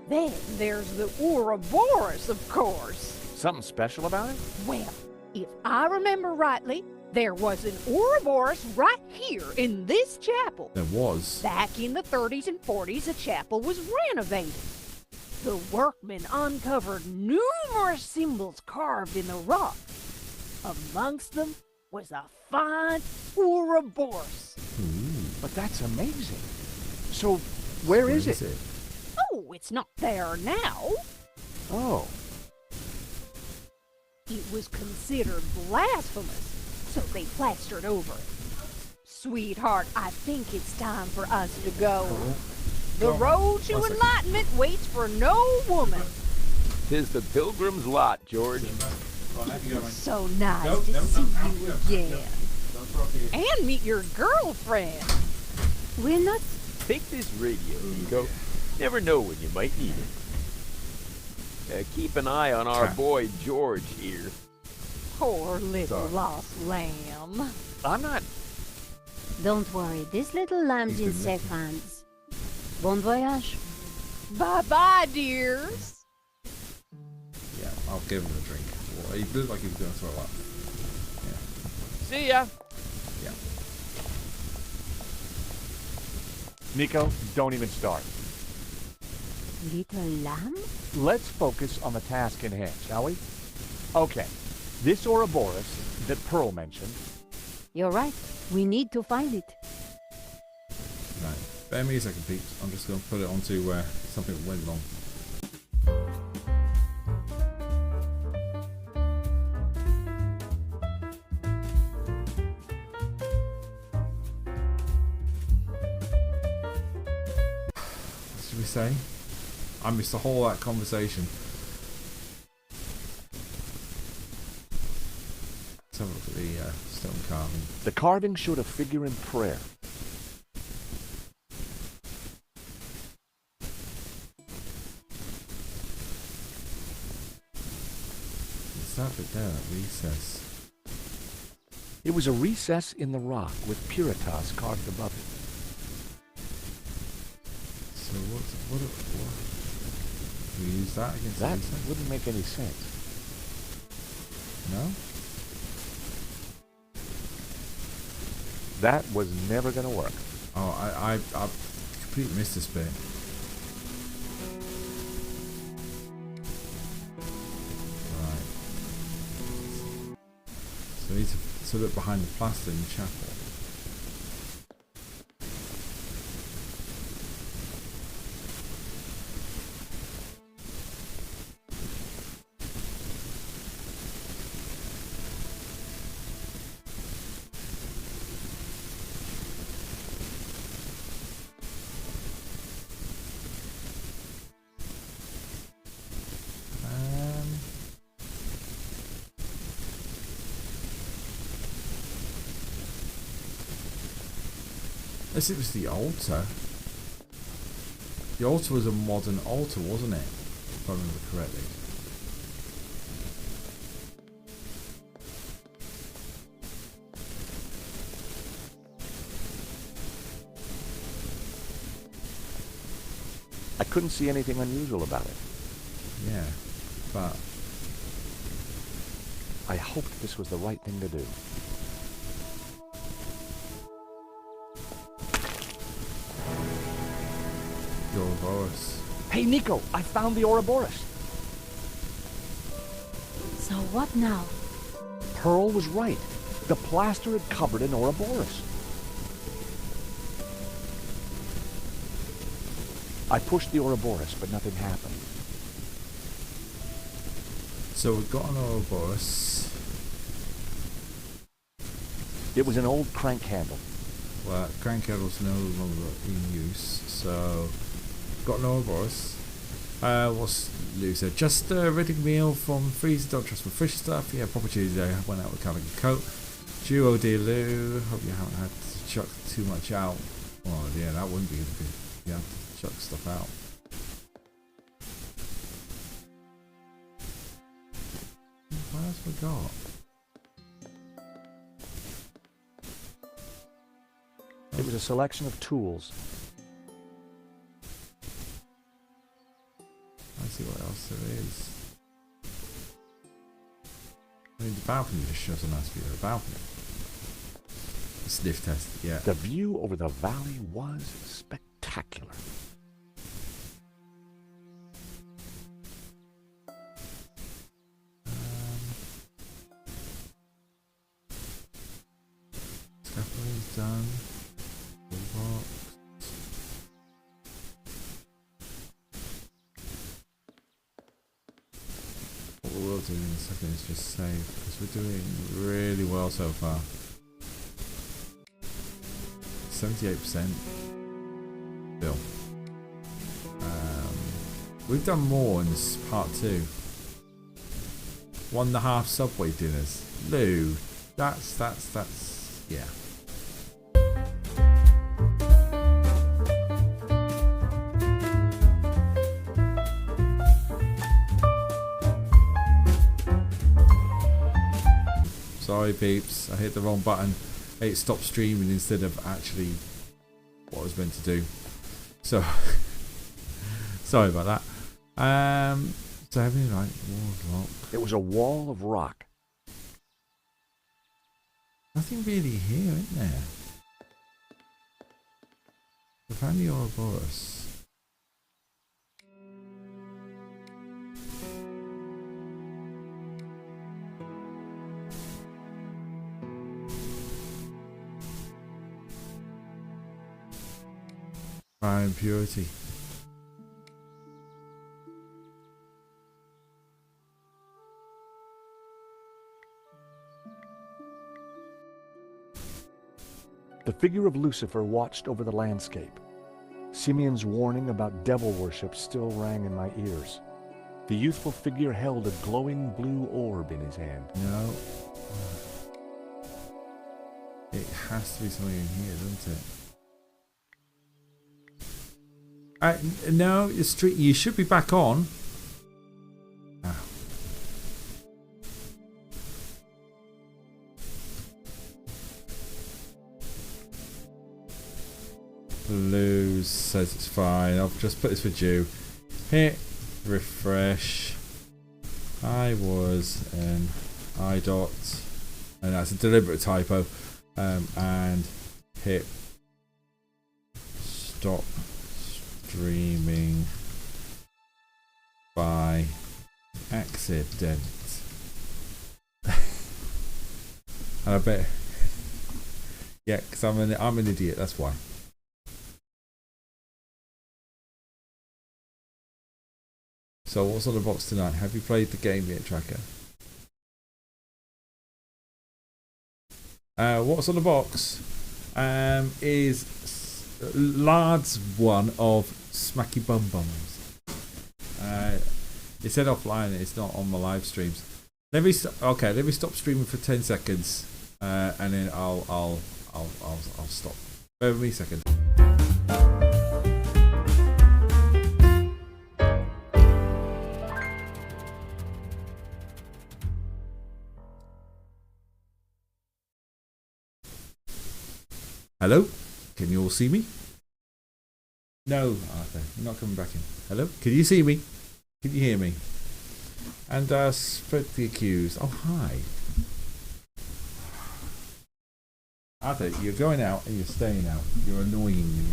Then there's the Ouroboros, of course. Something special about it? Well, If I remember rightly, there was an Ouroboros right here in this chapel. There was. Back in the 30s and 40s, the chapel was renovated. The workmen uncovered numerous symbols carved in the rock. Amongst them was a fine Ouroboros. But that's amazing. So, where is it? Oh, it's not there now. Oh. It was considered blasphemous, so they plastered over it. Sweetheart, I think it's time for us to go. The road to enlightenment waits for no woman. 'Tis the pilgrim's lot, George. It's so nice to see you again. And meet your girlfriend. We're not... Take this radio, Nico. Never know when you might need it. Keep an eye on our boy George here. Poor little lost lamb. I'm not... Don't worry, this little lamb's in safe hands. Bon voyage. Bye-bye, dears. Yeah, I'll give him a drink. Well, he looked like he was going to throw up. See ya. Yeah. Nico, don't even start. Little lamb? Let's focus on the task in hand, shall we? Okay. This Ouroboros that Pearl mentioned... You're right. We need to find it. Right. Bear me a second, peeps. I'm just going to put it onto something that went wrong. What should we say? I missed the whole of that conversation. Let's have a look at the stone carving. The carving showed a figure in prayer. It's that bit there, that recess. It was a recess in the rock with Puritas carved above it. So what we use that against That the recess? wouldn't make any sense. No? That was never going to work. Oh, I completely missed this bit. Right. So we need to look behind the plaster in the chapel. It was the altar. The altar was a modern altar, wasn't it? If I remember correctly. I couldn't see anything unusual about it. Yeah, but I hoped this was the right thing to do. the Ouroboros. Hey, Nico, I found the Ouroboros. So what now? Pearl was right. The plaster had covered an Ouroboros. I pushed the Ouroboros, but nothing happened. So we've got an Ouroboros. It was an old crank handle. Well, crank handle's no longer in use, so got an Ouroboros. What's Lou said? Just a ready meal from freezer. Don't trust for fish stuff. Yeah, proper Tuesday. I went out with Calvin and Coat. Duo, dear Lou. Hope you haven't had to chuck too much out. Oh yeah, that wouldn't be good. You have to chuck stuff out. What else we got? It was a selection of tools. Let's see what else there is. I mean, the balcony just shows a nice view of the balcony. Sniff test, yeah. The view over the valley was spectacular. Scaffolding's done. Toolbox. What we will do in a second is just save, because we're doing really well so far. 78% still. We've done more in this part 2. 1.5 Subway dinners. Lou, that's yeah. Sorry peeps, I hit the wrong button. It stopped streaming instead of actually what I was meant to do. So sorry about that. So having like walls locked. It was a wall of rock. Nothing really here, isn't there? The family Ouroboros. Fire and purity. The figure of Lucifer watched over the landscape. Simeon's warning about devil worship still rang in my ears. The youthful figure held a glowing blue orb in his hand. No. It has to be something in here, doesn't it? No, you should be back on. Ah. Lou says it's fine. I'll just put this with you. Hit refresh. I was an IDOT, and that's a deliberate typo. And hit stop streaming by accident. And I bet, yeah, because I'm an idiot. That's why. So what's on the box tonight? Have you played the game yet, Tracker? What's on the box is Lard's one of Smacky Bum Bums. It said offline. It's not on my live streams. Let me stop streaming for 10 seconds, and then I'll stop. Bear with me a second. Hello? Can you all see me? No, Arthur, you're not coming back in. Hello? Can you see me? Can you hear me? And spread the accused. Oh, hi. Arthur, you're going out and you're staying out. You're annoying me.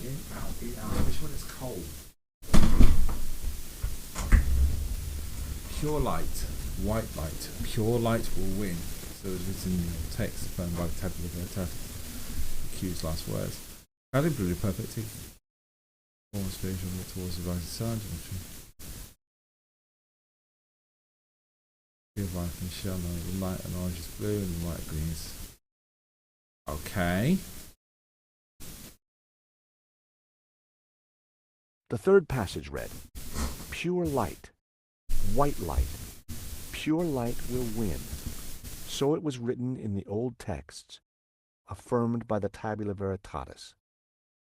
In, out, especially when it's cold. Pure light, white light. Pure light will win. So it's written in text affirmed by the tabula verita. Accused last words. Calibrated perfectly. Form spiritual towards the rising sun. Give life and shell. The light and orange is blue and the white green is. Okay. The third passage read, pure light, white light, pure light will win. So it was written in the old texts, affirmed by the tabula veritatis.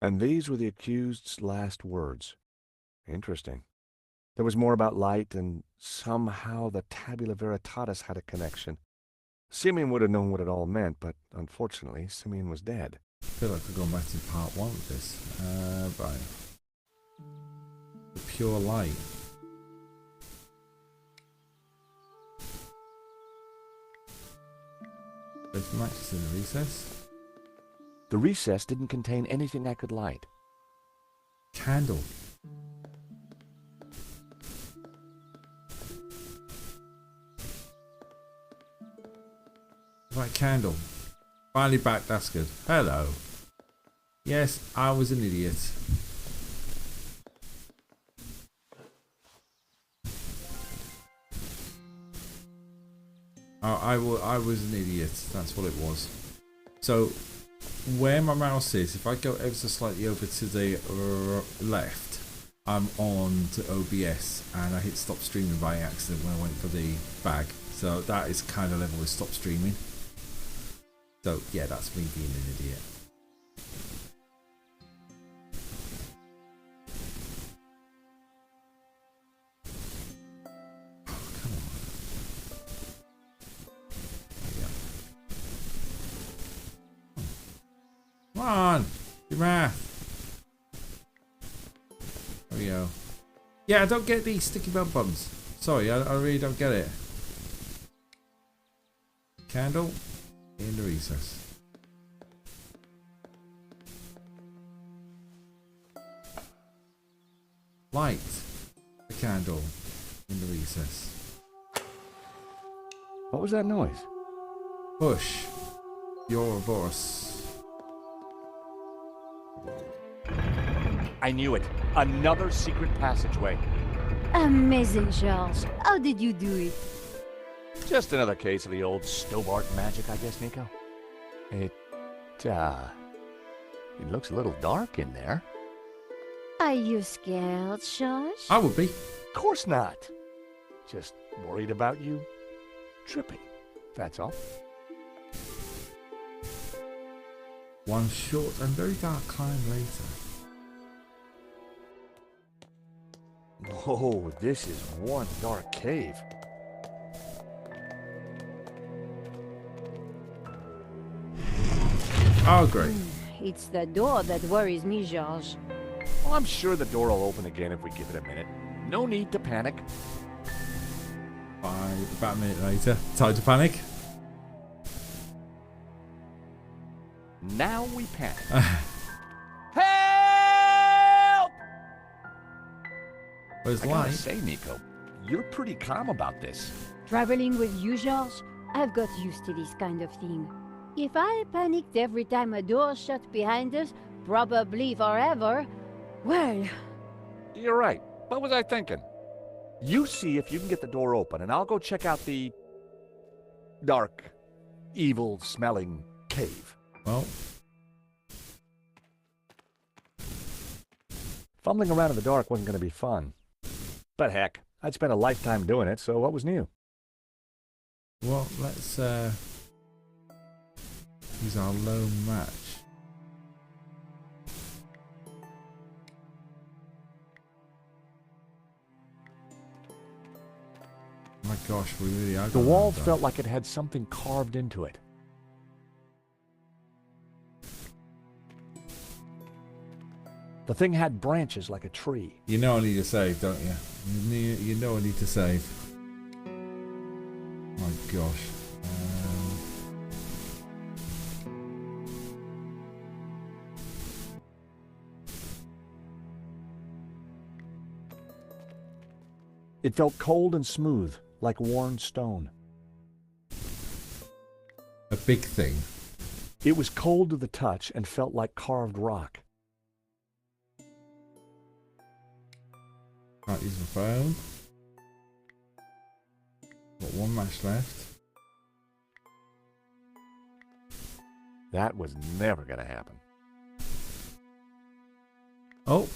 And these were the accused's last words. Interesting. There was more about light, and somehow the tabula veritatis had a connection. Simeon would have known what it all meant, but unfortunately, Simeon was dead. I feel like we're going back to part 1 with this. Right. The pure light. There's matches in the recess. The recess didn't contain anything I could light. Candle. Right, candle. Finally back, that's good. Hello. Yes, I was an idiot. I was an idiot, that's what it was. So, where my mouse is, if I go ever so slightly over to the left, I'm on to OBS, and I hit stop streaming by accident when I went for the bag. So that is kind of level with stop streaming. So yeah, that's me being an idiot. Oh, come on. Yeah. Come on, do math. There we go. Yeah, I don't get these sticky bum bums. Sorry, I really don't get it. Candle in the recess. Light the candle in the recess. What was that noise? Push your boss. I knew it. Another secret passageway. Amazing, Charles. How did you do it? Just another case of the old Stobart magic, I guess, Nico. It looks a little dark in there. Are you scared, Charles? I would be. Of course not. Just worried about you tripping, that's all. One short and very dark climb later. Whoa, this is one dark cave. Oh, great. It's the door that worries me, George. Well, I'm sure the door will open again if we give it a minute. No need to panic. About a minute later, time to panic. Now we panic. Help! Where's I light? gotta say, Nico, you're pretty calm about this. Traveling with you, George, I've got used to this kind of thing. If I panicked every time a door shut behind us, probably forever, well... You're right. What was I thinking? You see if you can get the door open, and I'll go check out the dark, evil-smelling cave. Well... Fumbling around in the dark wasn't going to be fun. But heck, I'd spent a lifetime doing it, so what was new? Well, let's use our low match. Oh my gosh, we really are. The wall felt like it had something carved into it. The thing had branches like a tree. You know I need to save, don't you? You know I need to save. My gosh. It felt cold and smooth, like worn stone. A big thing. It was cold to the touch and felt like carved rock. Can't use my phone. Got one match left. That was never going to happen. Oh.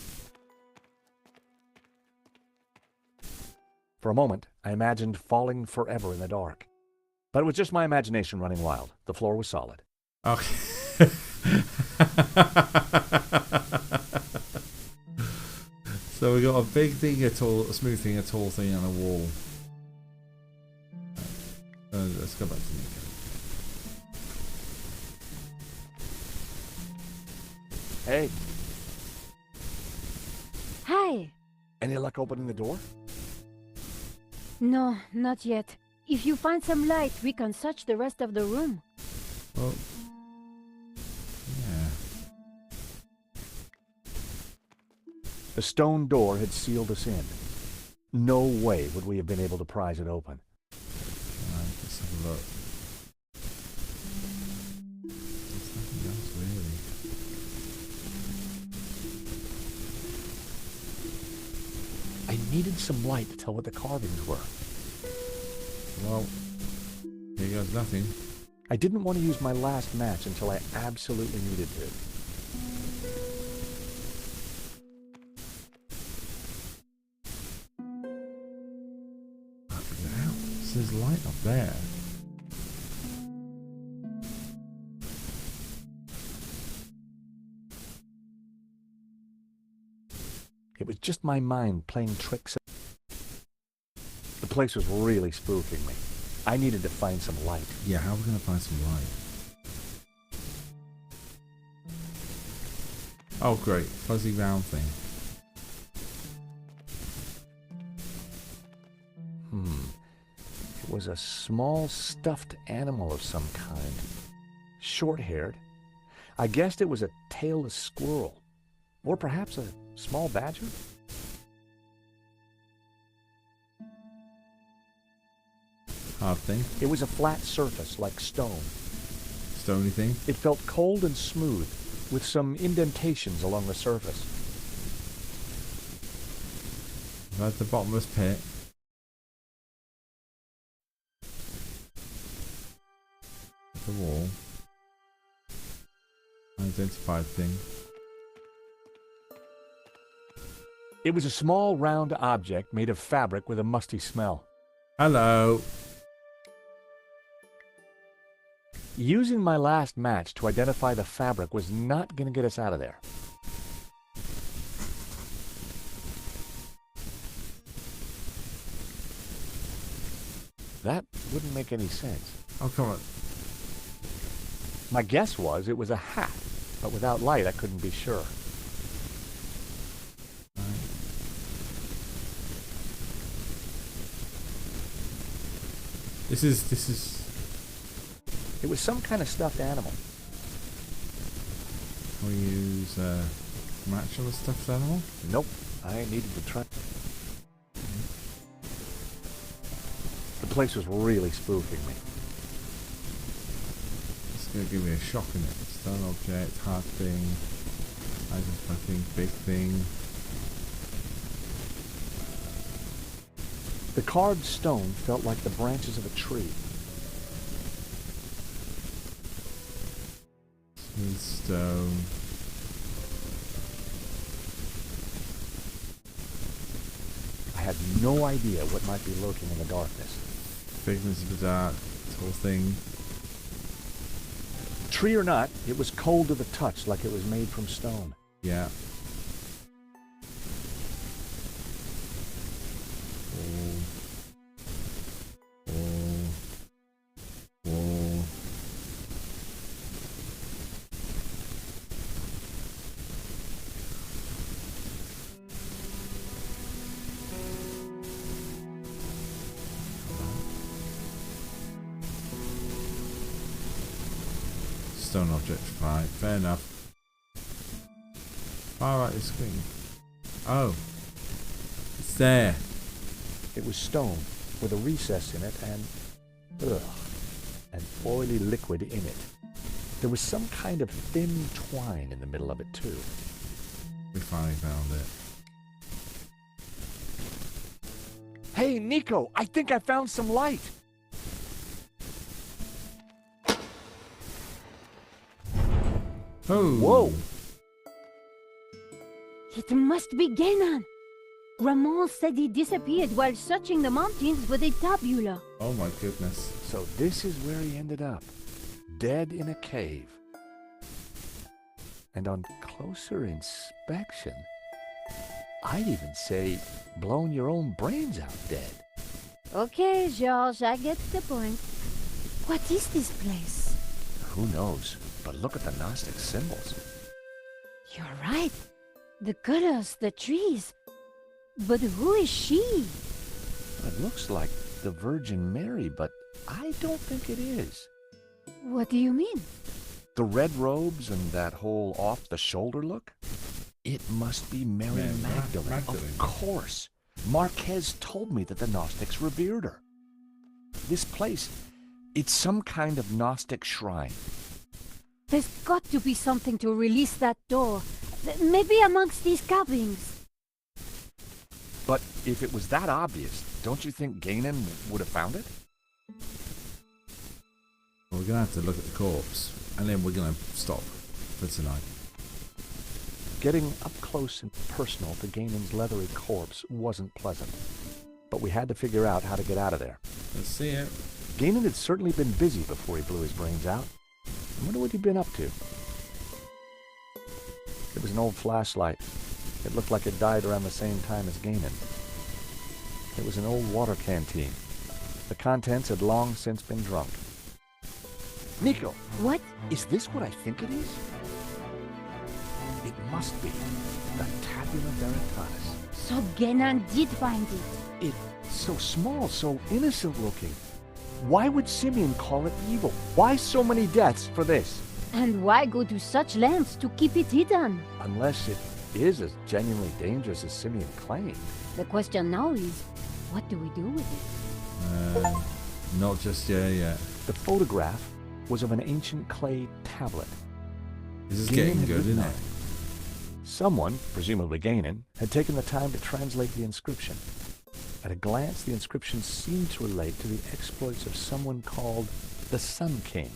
For a moment, I imagined falling forever in the dark. But it was just my imagination running wild. The floor was solid. Okay. So we got a big thing, a smooth thing, a tall thing, and a wall. Let's go back to Nico. Hey, Hi! any luck opening the door? No, not yet. If you find some light, we can search the rest of the room. Well, yeah. The stone door had sealed us in. No way would we have been able to prise it open. Alright, let's have a look. There's nothing else really. I needed some light to tell what the carvings were. Well, here goes nothing. I didn't want to use my last match until I absolutely needed to. There's light up there. It was just my mind playing tricks. The place was really spooking me. I needed to find some light. Yeah, how are we going to find some light? Oh great, fuzzy round thing. It was a small stuffed animal of some kind. Short-haired. I guessed it was a tailless squirrel. Or perhaps a small badger? Hard thing. It was a flat surface like stone. Stony thing. It felt cold and smooth, with some indentations along the surface. Right at the bottomless pit. The wall. Unidentified thing. It was a small round object made of fabric with a musty smell. Hello. Using my last match to identify the fabric was not going to get us out of there. That wouldn't make any sense. Oh, come on. My guess was it was a hat, but without light I couldn't be sure. This is... It was some kind of stuffed animal. We use a match on a stuffed animal? Nope. I needed to try. The place was really spooking me. It's going to give me a shock in it. Stone object, hard thing, identified thing, big thing. The carved stone felt like the branches of a tree. Smooth stone. I had no idea what might be lurking in the darkness. Figments of the dark, this whole thing. Tree or not, it was cold to the touch like it was made from stone. Yeah. Stone object, right, fair enough. Far right the screen. Oh. It's there. It was stone with a recess in it and... an oily liquid in it. There was some kind of thin twine in the middle of it too. We finally found it. Hey, Nico, I think I found some light. Oh. Whoa! It must be Genan. Ramon said he disappeared while searching the mountains with a tabula. Oh my goodness. So this is where he ended up. Dead in a cave. And on closer inspection, I'd even say blown your own brains out dead. Okay, George, I get the point. What is this place? Who knows? But look at the Gnostic symbols. You're right. The colors, the trees. But who is she? It looks like the Virgin Mary, but I don't think it is. What do you mean? The red robes and that whole off-the-shoulder look? It must be Mary Magdalene. Of course. Marquez told me that the Gnostics revered her. This place, it's some kind of Gnostic shrine. There's got to be something to release that door. Maybe amongst these cabins. But if it was that obvious, don't you think Ganon would have found it? Well, we're going to have to look at the corpse, and then we're going to stop for tonight. Getting up close and personal to Ganon's leathery corpse wasn't pleasant. But we had to figure out how to get out of there. Let's see it. Ganon had certainly been busy before he blew his brains out. I wonder what he'd been up to. It was an old flashlight. It looked like it died around the same time as Ganon. It was an old water canteen. The contents had long since been drunk. Nico! What? Is this what I think it is? It must be the Tabula Veritatis. So Genon did find it. It's so small, so innocent looking. Why would Simeon call it evil? Why so many deaths for this? And why go to such lengths to keep it hidden? Unless it is as genuinely dangerous as Simeon claimed. The question now is, what do we do with it? Not just yet. The photograph was of an ancient clay tablet. This is getting good, isn't it? Someone, presumably Ganon, had taken the time to translate the inscription. At a glance, the inscription seemed to relate to the exploits of someone called the Sun King.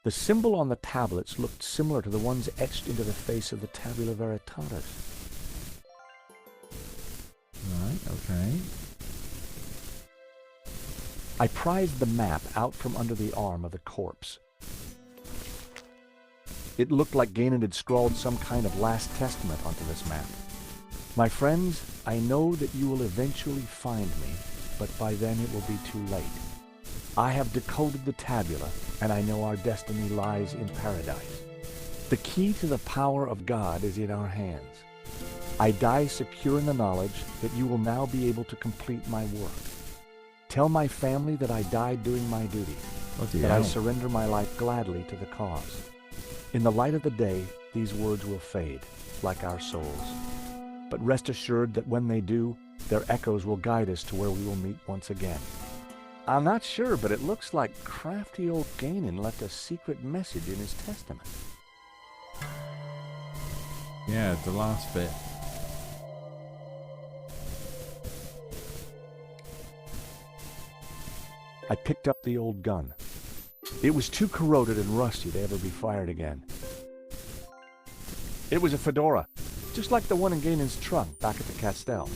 The symbol on the tablets looked similar to the ones etched into the face of the Tabula Veritatis. Right, okay. I prized the map out from under the arm of the corpse. It looked like Ganon had scrawled some kind of last testament onto this map. My friends, I know that you will eventually find me, but by then it will be too late. I have decoded the tabula, and I know our destiny lies in paradise. The key to the power of God is in our hands. I die secure in the knowledge that you will now be able to complete my work. Tell my family that I died doing my duty, that I surrender my life gladly to the cause. In the light of the day, these words will fade, like our souls. But rest assured that when they do, their echoes will guide us to where we will meet once again. I'm not sure, but it looks like crafty old Ganon left a secret message in his testament. Yeah, the last bit. I picked up the old gun. It was too corroded and rusty to ever be fired again. It was a fedora, just like the one in Ganon's trunk back at the Castel.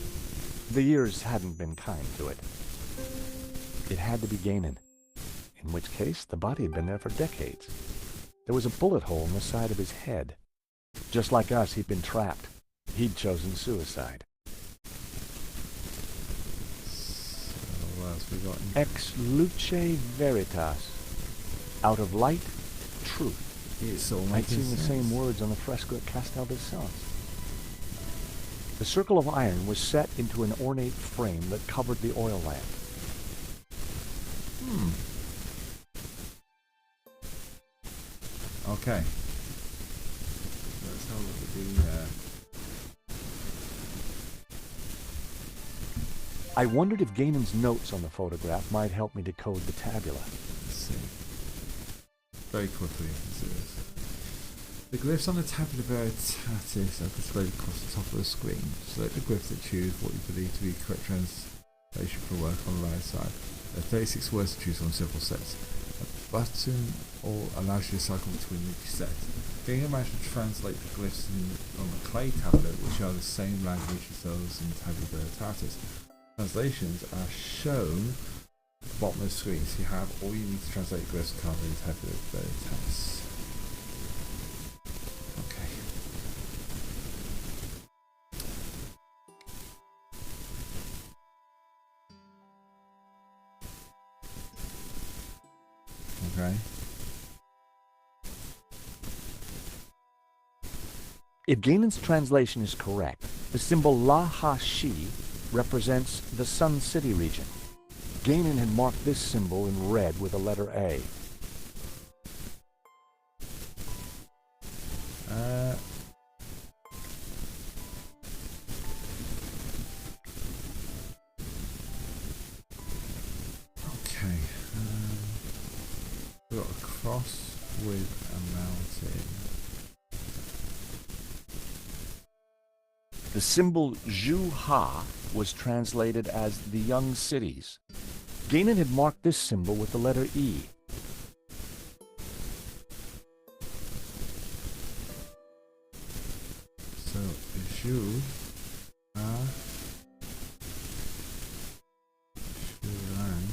The years hadn't been kind to it. It had to be Ganon, in which case the body had been there for decades. There was a bullet hole in the side of his head. Just like us, he'd been trapped. He'd chosen suicide. So what else we got? Ex luce veritas. Out of light, truth. It's all I'd seen the same words on the fresco at Castel des Sons. The circle of iron was set into an ornate frame that covered the oil lamp. Okay. Let's have a look at the... I wondered if Ganon's notes on the photograph might help me decode the tabula. Let's see. Very quickly, let's do this. The glyphs on the Tabula Veritatis are displayed across the top of the screen. Select the glyph that choose what you believe to be the correct translation for work on the right side. There are 36 words to choose from several sets. A button allows you to cycle between each set. Getting a match to translate the glyphs on the clay tablet, which are the same language as those in Tabula Veritatis. Translations are shown at the bottom of the screen, so you have all you need to translate glyphs covered in Tabula Veritatis. Okay. If Ganon's translation is correct, the symbol La-Ha-Shi represents the Sun City region. Ganon had marked this symbol in red with the letter A. got a cross with a mountain. The symbol Zhu Ha was translated as the young cities. Gainan had marked this symbol with the letter E. So, Zhu Ha. Shulan.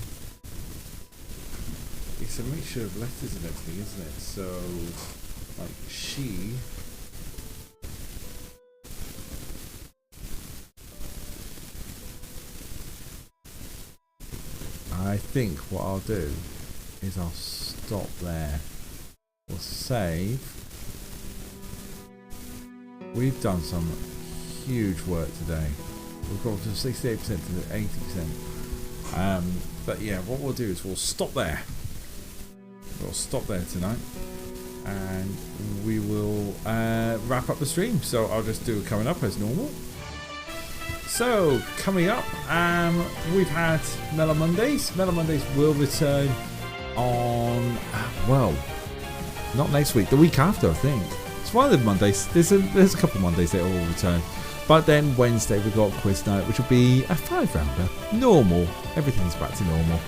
It's a mixture of letters and everything, isn't it? So, like, she. I think what I'll do is I'll stop there. We'll save. We've done some huge work today. We've gone from 68% to 80%. But yeah, what we'll do is we'll stop there. We'll stop there tonight. And we will wrap up the stream. So I'll just do it coming up as normal. So, coming up, we've had Mellow Mondays. Mellow Mondays will return on, well, not next week, the week after, I think. It's one of the Mondays. There's a couple of Mondays that will return. But then Wednesday we've got quiz night, which will be a 5-rounder. Normal. Everything's back to normal.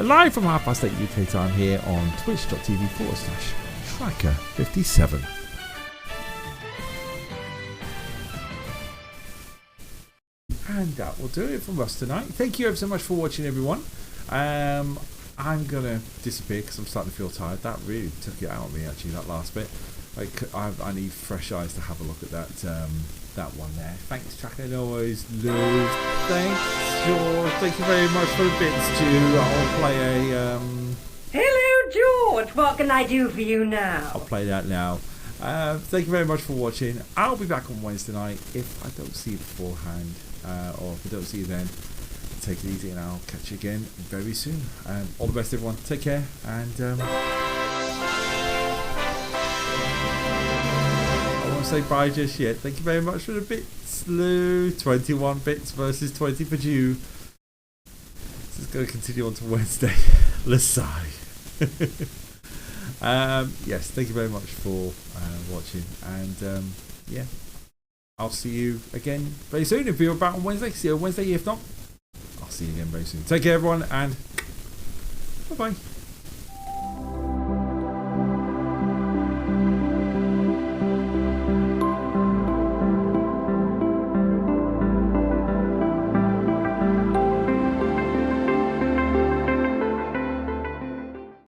Live from 8:30 UK time here on twitch.tv/Tracker57. And that will do it from us tonight. Thank you ever so much for watching, everyone. I'm going to disappear because I'm starting to feel tired. That really took it out of me, actually, that last bit. I need fresh eyes to have a look at that that one there. Thanks, Tracker, and always, Lou. Thanks, George. Thank you very much for the bits, too. I'll play a... Hello, George. What can I do for you now? I'll play that now. Thank you very much for watching. I'll be back on Wednesday night if I don't see you beforehand. Or if I don't see you then, take it easy and I'll catch you again very soon. All the best, everyone. Take care. And I won't say bye just yet. Thank you very much for the bits, Lou. 21 bits versus 20 for you. This is going to continue on to Wednesday. Let's sigh. Yes, thank you very much for watching. And yeah. I'll see you again very soon. If you're about on Wednesday, see you on Wednesday. If not, I'll see you again very soon. Take care, everyone, and bye-bye.